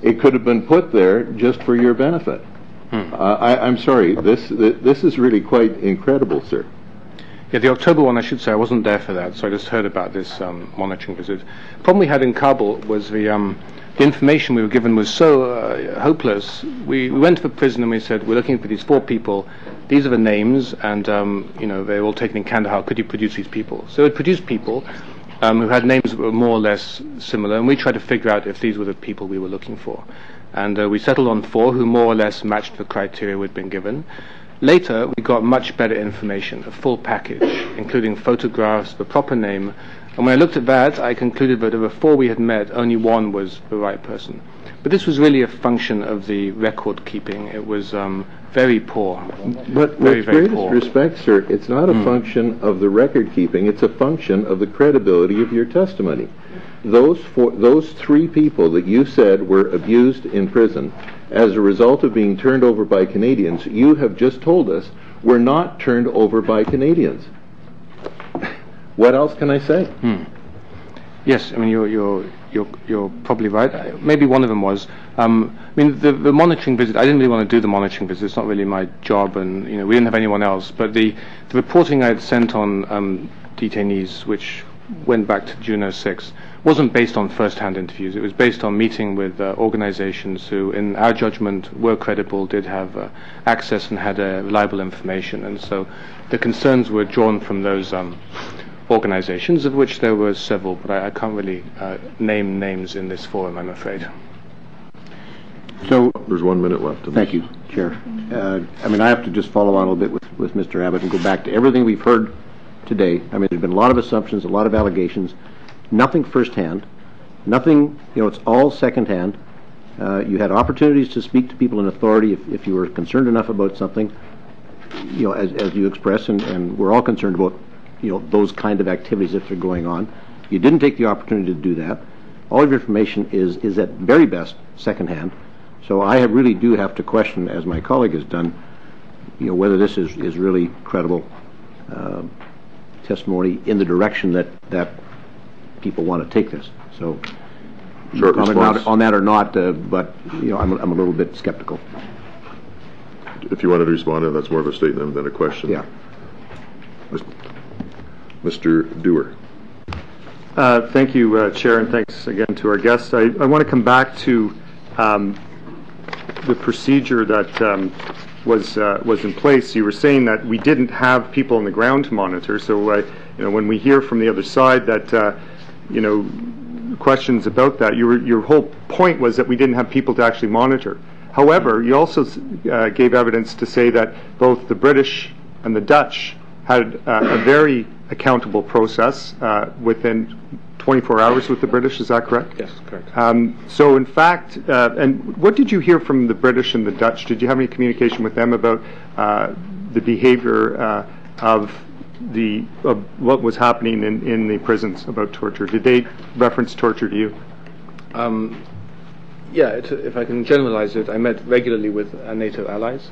it could have been put there just for your benefit. I'm sorry, this is really quite incredible, sir. Yeah, the October one, I should say, I wasn't there for that, so I just heard about this monitoring visit. The problem we had in Kabul was the information we were given was so hopeless. We went to the prison and we said, we're looking for these 4 people. These are the names, and they're all taken in Kandahar. Could you produce these people? So it produced people who had names that were more or less similar, and we tried to figure out if these were the people we were looking for. And we settled on 4 who more or less matched the criteria we'd been given. Later, we got much better information, a full package, including photographs, the proper name. And when I looked at that, I concluded that of the 4 we had met, only 1 was the right person. But this was really a function of the record keeping. It was very poor. But with greatest respect, sir, it's not a function of the record keeping, it's a function of the credibility of your testimony. Those 3 people that you said were abused in prison as a result of being turned over by Canadians, you have just told us were not turned over by Canadians. What else can I say? Yes, I mean you're probably right. Maybe one of them was. I mean the monitoring visit. I didn't really want to do the monitoring visit. It's not really my job, and we didn't have anyone else. But the reporting I had sent on detainees, which went back to June 2006, wasn't based on first-hand interviews. It was based on meeting with organizations who, in our judgment, were credible, did have access and had reliable information. And so the concerns were drawn from those organizations, of which there were several, but I can't really name names in this forum, I'm afraid. So There's 1 minute left. thank you, Chair. I mean, I have to just follow on a little bit with Mr. Abbott and go back to everything we've heard today. I mean, there's been a lot of assumptions, a lot of allegations, nothing firsthand, nothing, it's all secondhand. You had opportunities to speak to people in authority if you were concerned enough about something, as you express, and we're all concerned about, those kind of activities if they're going on. You didn't take the opportunity to do that. All of your information is at very best secondhand. So I really do have to question, as my colleague has done, whether this is really credible testimony in the direction that people want to take this. So, Short comment response. on that or not, but I'm a little bit skeptical. If you wanted to respond to that, that's more of a statement than a question. Yeah. Mr. Dewar. Thank you, Chair, and thanks again to our guests. I want to come back to the procedure that was in place. You were saying that we didn't have people on the ground to monitor. So, when we hear from the other side that questions about that, your whole point was that we didn't have people to actually monitor. However, you also gave evidence to say that both the British and the Dutch had a very accountable process within 24 hours with the British. Is that correct? Yes, correct. So in fact, and what did you hear from the British and the Dutch? Did you have any communication with them about the behavior of what was happening in the prisons about torture? Did they reference torture to you? Yeah, if I can generalize it, I met regularly with our NATO allies,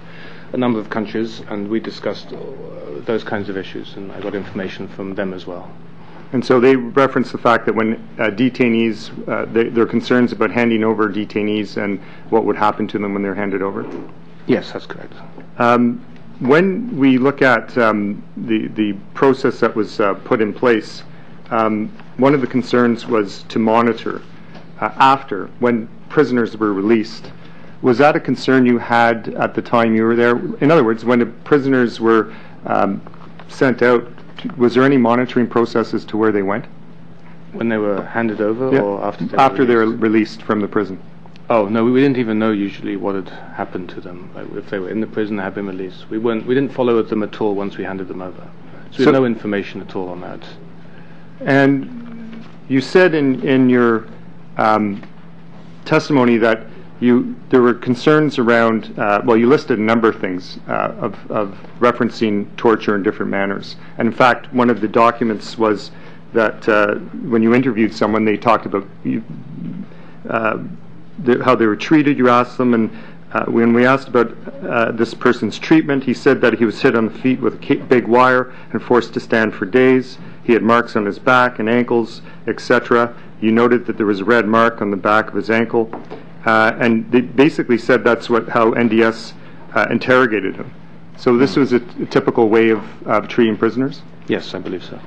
a number of countries, and we discussed those kinds of issues, and I got information from them as well. And so they referenced the fact that when detainees, there are concerns about handing over detainees and what would happen to them when they're handed over? Yes, that's correct. When we look at the process that was put in place, one of the concerns was to monitor after, when prisoners were released. Was that a concern you had at the time you were there? In other words, when the prisoners were sent out, was there any monitoring process as to where they went? When they were handed over, Yeah. or after they were released from the prison? Oh no, we didn't even know usually what had happened to them. Like, if they were in the prison, they had been released. We didn't follow them at all once we handed them over. So we had no information at all on that. And you said in your testimony that there were concerns around, you listed a number of things of referencing torture in different manners. And in fact, one of the documents was that when you interviewed someone, they talked about how they were treated. You asked them, and when we asked about this person's treatment, he said that he was hit on the feet with a big wire and forced to stand for days. He had marks on his back and ankles, etc. You noted that there was a red mark on the back of his ankle. And they basically said that's how NDS interrogated him. So this was a typical way of treating prisoners? Yes, I believe so.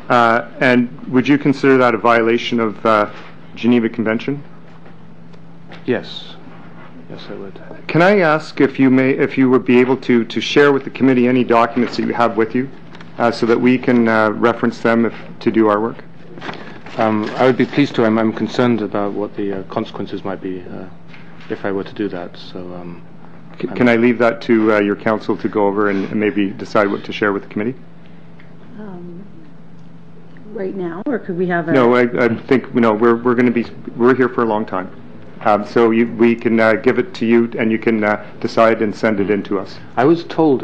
And would you consider that a violation of Geneva Convention? Yes. Yes, I would. Can I ask if you would be able to share with the committee any documents that you have with you, so that we can reference them to do our work? I would be pleased to. I'm concerned about what the consequences might be if I were to do that. So, can I leave that to your counsel to go over and maybe decide what to share with the committee? Right now, or could we have a... No, I think we're here for a long time. So we can give it to you, and you can decide and send it in to us. I was told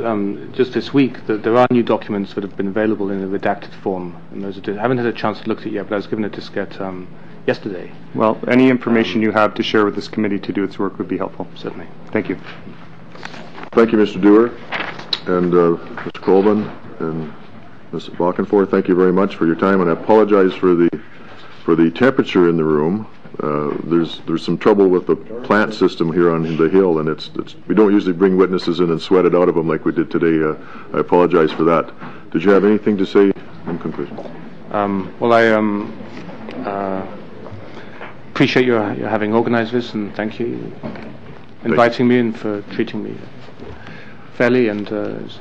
just this week that there are new documents that have been available in a redacted form, and I haven't had a chance to look at it yet, but I was given a diskette yesterday. Well, any information you have to share with this committee to do its work would be helpful. Certainly. Thank you. Thank you, Mr. Dewar, and Mr. Colvin, and Ms. Balkenforth. Thank you very much for your time, and I apologize for the temperature in the room. There's some trouble with the plant system here on the Hill, and we don't usually bring witnesses in and sweat it out of them like we did today. I apologize for that. Did you have anything to say in conclusion? Well, I appreciate your having organised this, and thank you inviting me and for treating me fairly, and it's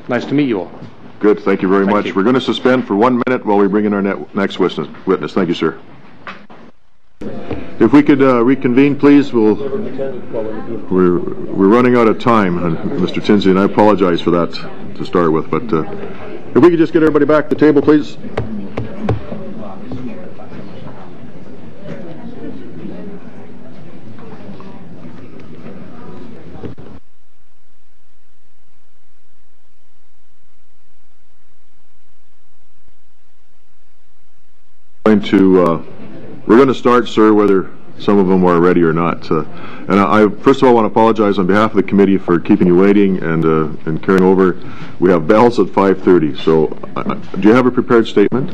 nice to meet you all. Good, thank you very much. You. We're going to suspend for 1 minute while we bring in our next witness. Thank you, sir. If we could reconvene, please. We're running out of time, Mr. Tinsley, and I apologize for that to start with. But if we could just get everybody back to the table, please. We're going to start, sir, whether some of them are ready or not. And I first of all want to apologize on behalf of the committee for keeping you waiting and carrying over. We have bells at 5:30. So, do you have a prepared statement?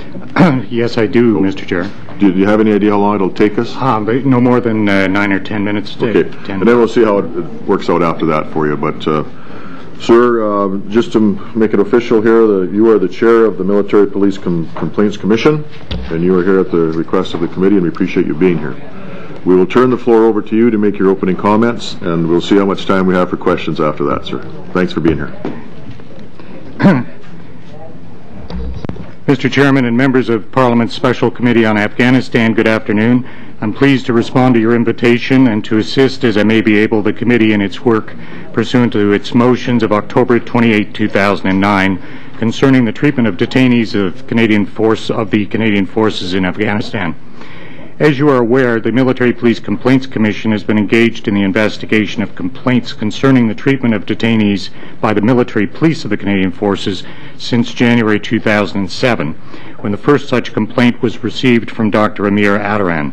Yes, I do, Mr. Chair. Do you have any idea how long it'll take us? But no more than 9 or 10 minutes. Okay, and then we'll see how it works out after that for you. But, sir, just to make it official here, you are the chair of the Military Police Complaints Commission, and you are here at the request of the committee, and we appreciate you being here. We will turn the floor over to you to make your opening comments, and we'll see how much time we have for questions after that, sir. Thanks for being here. Mr. Chairman and members of Parliament's Special Committee on Afghanistan, good afternoon. I'm pleased to respond to your invitation and to assist as I may be able the committee in its work pursuant to its motions of October 28, 2009 concerning the treatment of detainees of the Canadian Forces in Afghanistan. As you are aware, the Military Police Complaints Commission has been engaged in the investigation of complaints concerning the treatment of detainees by the military police of the Canadian Forces since January 2007, when the first such complaint was received from Dr. Amir Ataran.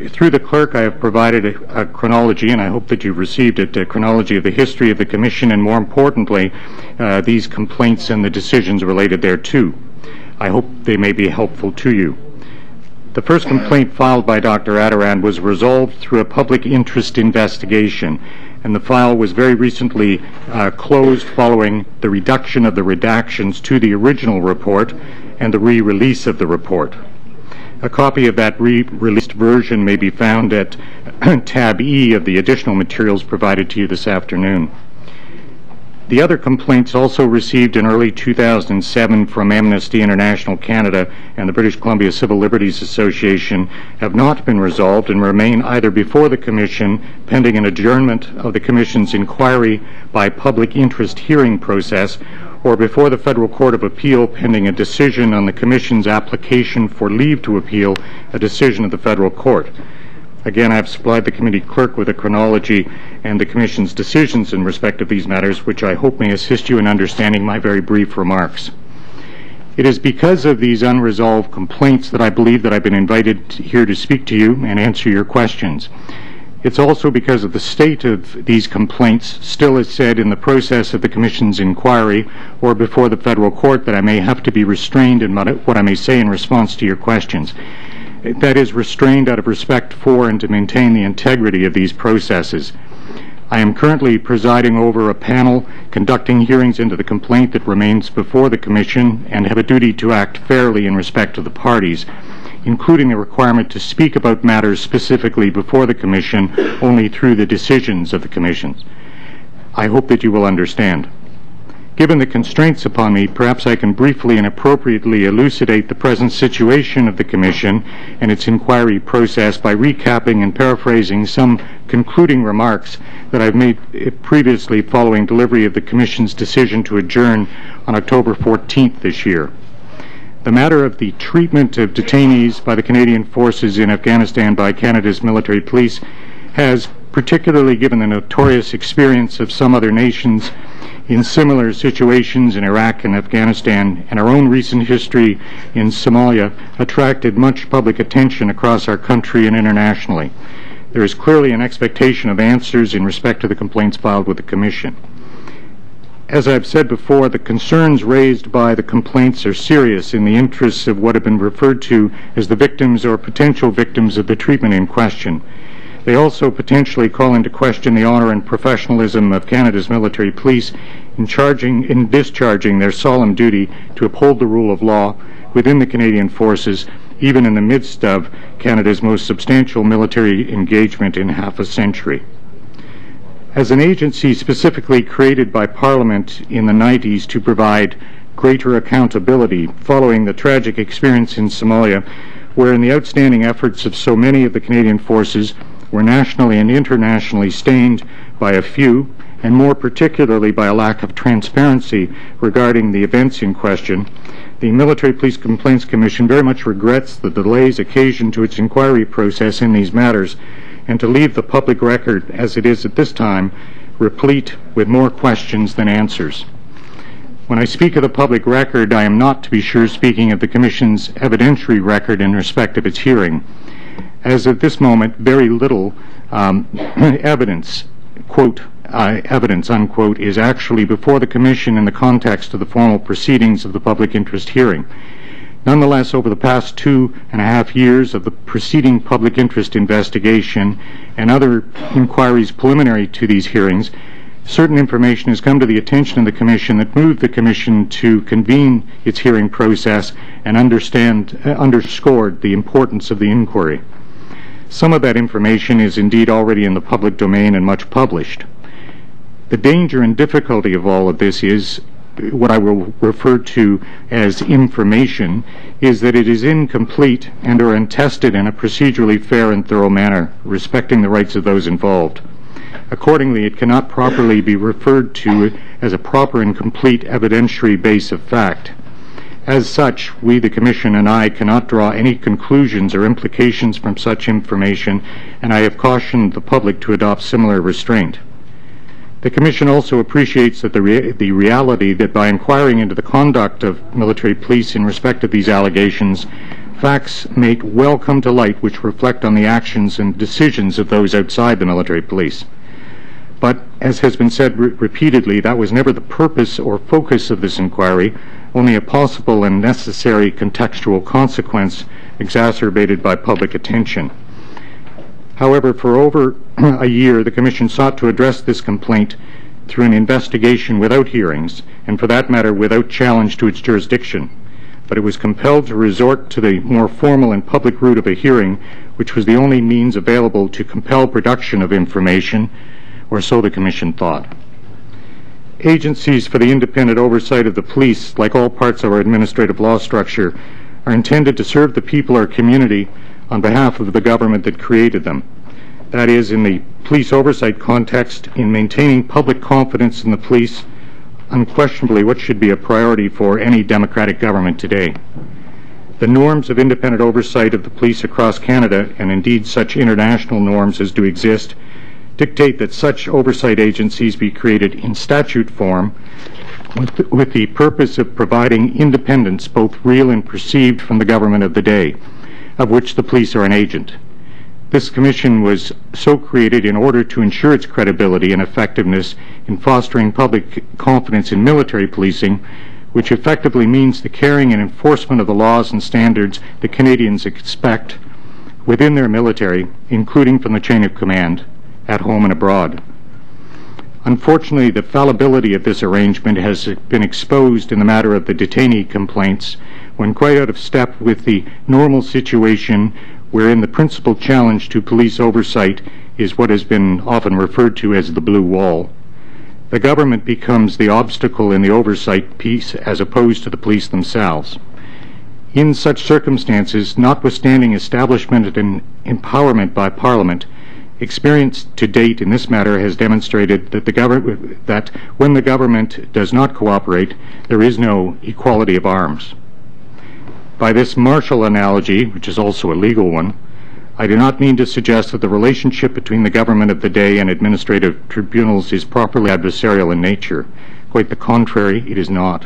Through the clerk, I have provided a chronology, and I hope that you've received it, a chronology of the history of the Commission and, more importantly, these complaints and the decisions related thereto. I hope they may be helpful to you. The first complaint filed by Dr. Ataran was resolved through a public interest investigation, and the file was very recently closed following the reduction of the redactions to the original report and the re-release of the report. A copy of that re-released version may be found at tab E of the additional materials provided to you this afternoon. The other complaints also received in early 2007 from Amnesty International Canada and the British Columbia Civil Liberties Association have not been resolved and remain either before the Commission pending an adjournment of the Commission's inquiry by public interest hearing process, or before the Federal Court of Appeal pending a decision on the Commission's application for leave to appeal a decision of the Federal Court. Again, I have supplied the committee clerk with a chronology and the Commission's decisions in respect of these matters, which I hope may assist you in understanding my very brief remarks. It is because of these unresolved complaints that I believe that I've been invited here to speak to you and answer your questions. It's also because of the state of these complaints, still as said in the process of the Commission's inquiry or before the Federal Court, that I may have to be restrained in what I may say in response to your questions. That is, restrained out of respect for and to maintain the integrity of these processes. I am currently presiding over a panel conducting hearings into the complaint that remains before the Commission and have a duty to act fairly in respect to the parties, including the requirement to speak about matters specifically before the Commission only through the decisions of the Commission. I hope that you will understand. Given the constraints upon me, perhaps I can briefly and appropriately elucidate the present situation of the Commission and its inquiry process by recapping and paraphrasing some concluding remarks that I've made previously following delivery of the Commission's decision to adjourn on October 14th this year. The matter of the treatment of detainees by the Canadian Forces in Afghanistan by Canada's military police has, particularly given the notorious experience of some other nations in similar situations in Iraq and Afghanistan, and our own recent history in Somalia, attracted much public attention across our country and internationally. There is clearly an expectation of answers in respect to the complaints filed with the Commission. As I've said before, the concerns raised by the complaints are serious in the interests of what have been referred to as the victims or potential victims of the treatment in question. They also potentially call into question the honour and professionalism of Canada's military police in discharging their solemn duty to uphold the rule of law within the Canadian Forces, even in the midst of Canada's most substantial military engagement in half a century. As an agency specifically created by Parliament in the 90s to provide greater accountability following the tragic experience in Somalia, wherein the outstanding efforts of so many of the Canadian forces were nationally and internationally stained by a few, and more particularly by a lack of transparency regarding the events in question, the Military Police Complaints Commission very much regrets the delays occasioned to its inquiry process in these matters, and to leave the public record, as it is at this time, replete with more questions than answers. When I speak of the public record, I am not, to be sure, speaking of the Commission's evidentiary record in respect of its hearing. As at this moment, very little evidence, quote, evidence, unquote, is actually before the Commission in the context of the formal proceedings of the public interest hearing. Nonetheless, over the past 2.5 years of the preceding public interest investigation and other inquiries preliminary to these hearings, certain information has come to the attention of the Commission that moved the Commission to convene its hearing process and underscored the importance of the inquiry. Some of that information is indeed already in the public domain and much published. The danger and difficulty of all of this is what I will refer to as information, is that it is incomplete and or untested in a procedurally fair and thorough manner, respecting the rights of those involved. Accordingly, it cannot properly be referred to as a proper and complete evidentiary base of fact. As such, we, the Commission, and I cannot draw any conclusions or implications from such information, and I have cautioned the public to adopt similar restraint. The Commission also appreciates that the reality that by inquiring into the conduct of military police in respect of these allegations, facts may well come to light which reflect on the actions and decisions of those outside the military police. But, as has been said repeatedly, that was never the purpose or focus of this inquiry, only a possible and necessary contextual consequence exacerbated by public attention. However, for over a year, the Commission sought to address this complaint through an investigation without hearings, and for that matter, without challenge to its jurisdiction. But it was compelled to resort to the more formal and public route of a hearing, which was the only means available to compel production of information, or so the Commission thought. Agencies for the independent oversight of the police, like all parts of our administrative law structure, are intended to serve the people or community on behalf of the government that created them. That is, in the police oversight context, in maintaining public confidence in the police, unquestionably what should be a priority for any democratic government today. The norms of independent oversight of the police across Canada, and indeed such international norms as do exist, dictate that such oversight agencies be created in statute form with the purpose of providing independence, both real and perceived, from the government of the day, of which the police are an agent. This commission was so created in order to ensure its credibility and effectiveness in fostering public confidence in military policing, which effectively means the carrying and enforcement of the laws and standards that Canadians expect within their military, including from the chain of command, at home and abroad. Unfortunately, the fallibility of this arrangement has been exposed in the matter of the detainee complaints, when quite out of step with the normal situation wherein the principal challenge to police oversight is what has been often referred to as the blue wall. The government becomes the obstacle in the oversight piece as opposed to the police themselves. In such circumstances, notwithstanding establishment and empowerment by Parliament, experience to date in this matter has demonstrated that when the government does not cooperate, there is no equality of arms. By this martial analogy, which is also a legal one, I do not mean to suggest that the relationship between the government of the day and administrative tribunals is properly adversarial in nature. Quite the contrary, it is not.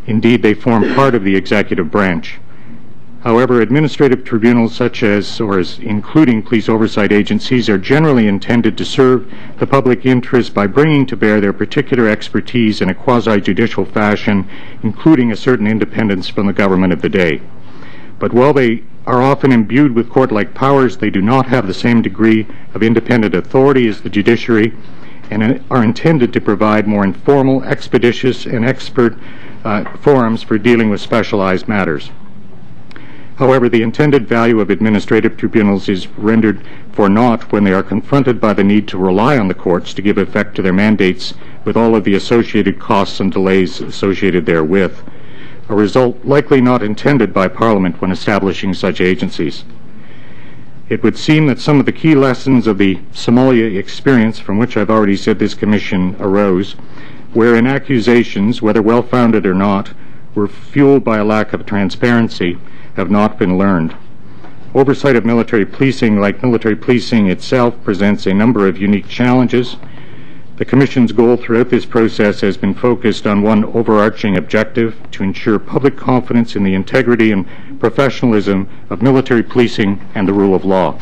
Indeed, they form part of the executive branch. However, administrative tribunals such as, or as including police oversight agencies, are generally intended to serve the public interest by bringing to bear their particular expertise in a quasi-judicial fashion, including a certain independence from the government of the day. But while they are often imbued with court-like powers, they do not have the same degree of independent authority as the judiciary, and are intended to provide more informal, expeditious, and expert forums for dealing with specialized matters. However, the intended value of administrative tribunals is rendered for naught when they are confronted by the need to rely on the courts to give effect to their mandates, with all of the associated costs and delays associated therewith. a result likely not intended by Parliament when establishing such agencies. It would seem that some of the key lessons of the Somalia experience, from which I've already said this Commission arose, wherein accusations, whether well-founded or not, were fueled by a lack of transparency, have not been learned. Oversight of military policing, like military policing itself, presents a number of unique challenges. The Commission's goal throughout this process has been focused on one overarching objective: to ensure public confidence in the integrity and professionalism of military policing and the rule of law.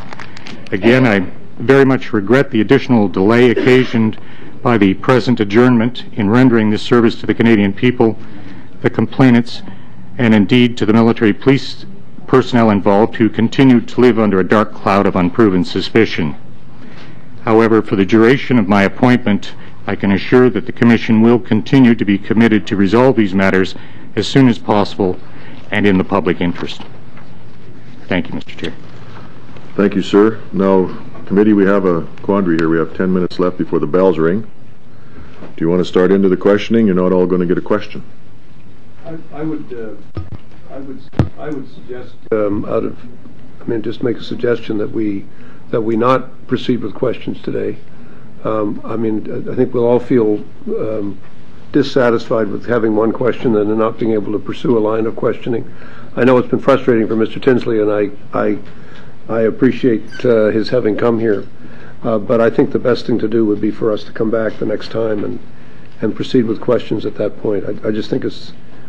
Again, I very much regret the additional delay occasioned by the present adjournment in rendering this service to the Canadian people, the complainants, and indeed to the military police personnel involved, who continue to live under a dark cloud of unproven suspicion. However, for the duration of my appointment, I can assure that the Commission will continue to be committed to resolve these matters as soon as possible and in the public interest. Thank you, Mr. Chair. Thank you, sir. Now, committee, we have a quandary here. We have 10 minutes left before the bells ring. Do you want to start into the questioning? You're not all going to get a question. I would suggest, just make a suggestion that we not proceed with questions today. I think we'll all feel dissatisfied with having one question and not being able to pursue a line of questioning. I know it's been frustrating for Mr. Tinsley, and I appreciate his having come here. But I think the best thing to do would be for us to come back the next time and proceed with questions at that point. I just think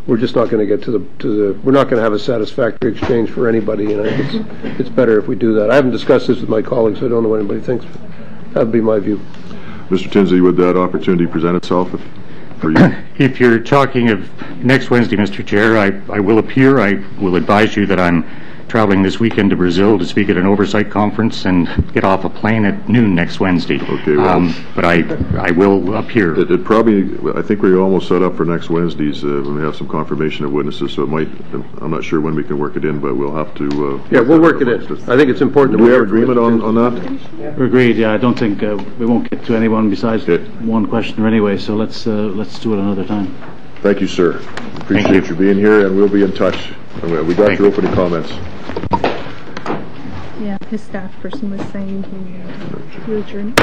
we're just not going to get we're not going to have a satisfactory exchange for anybody, and I think it's better if we do that. I haven't discussed this with my colleagues, so I don't know what anybody thinks. That would be my view. Mr. Tinsley, would that opportunity present itself for you? If you're talking of next Wednesday, Mr. Chair, I will appear. I will advise you that I'm traveling this weekend to Brazil to speak at an oversight conference and get off a plane at noon next Wednesday. Okay, well, but I will appear. It probably, I think we're almost set up for next Wednesdays when we have some confirmation of witnesses, so it might, I'm not sure when we can work it in, but we'll have to... yeah, we'll work it in. I think it's important Do we have agreement on that? We're agreed, yeah. I don't think we won't get to anyone besides one questioner anyway, so let's do it another time. Thank you, sir. Appreciate you being here, and we'll be in touch. We got your opening comments. Yeah, his staff person was saying he adjourned.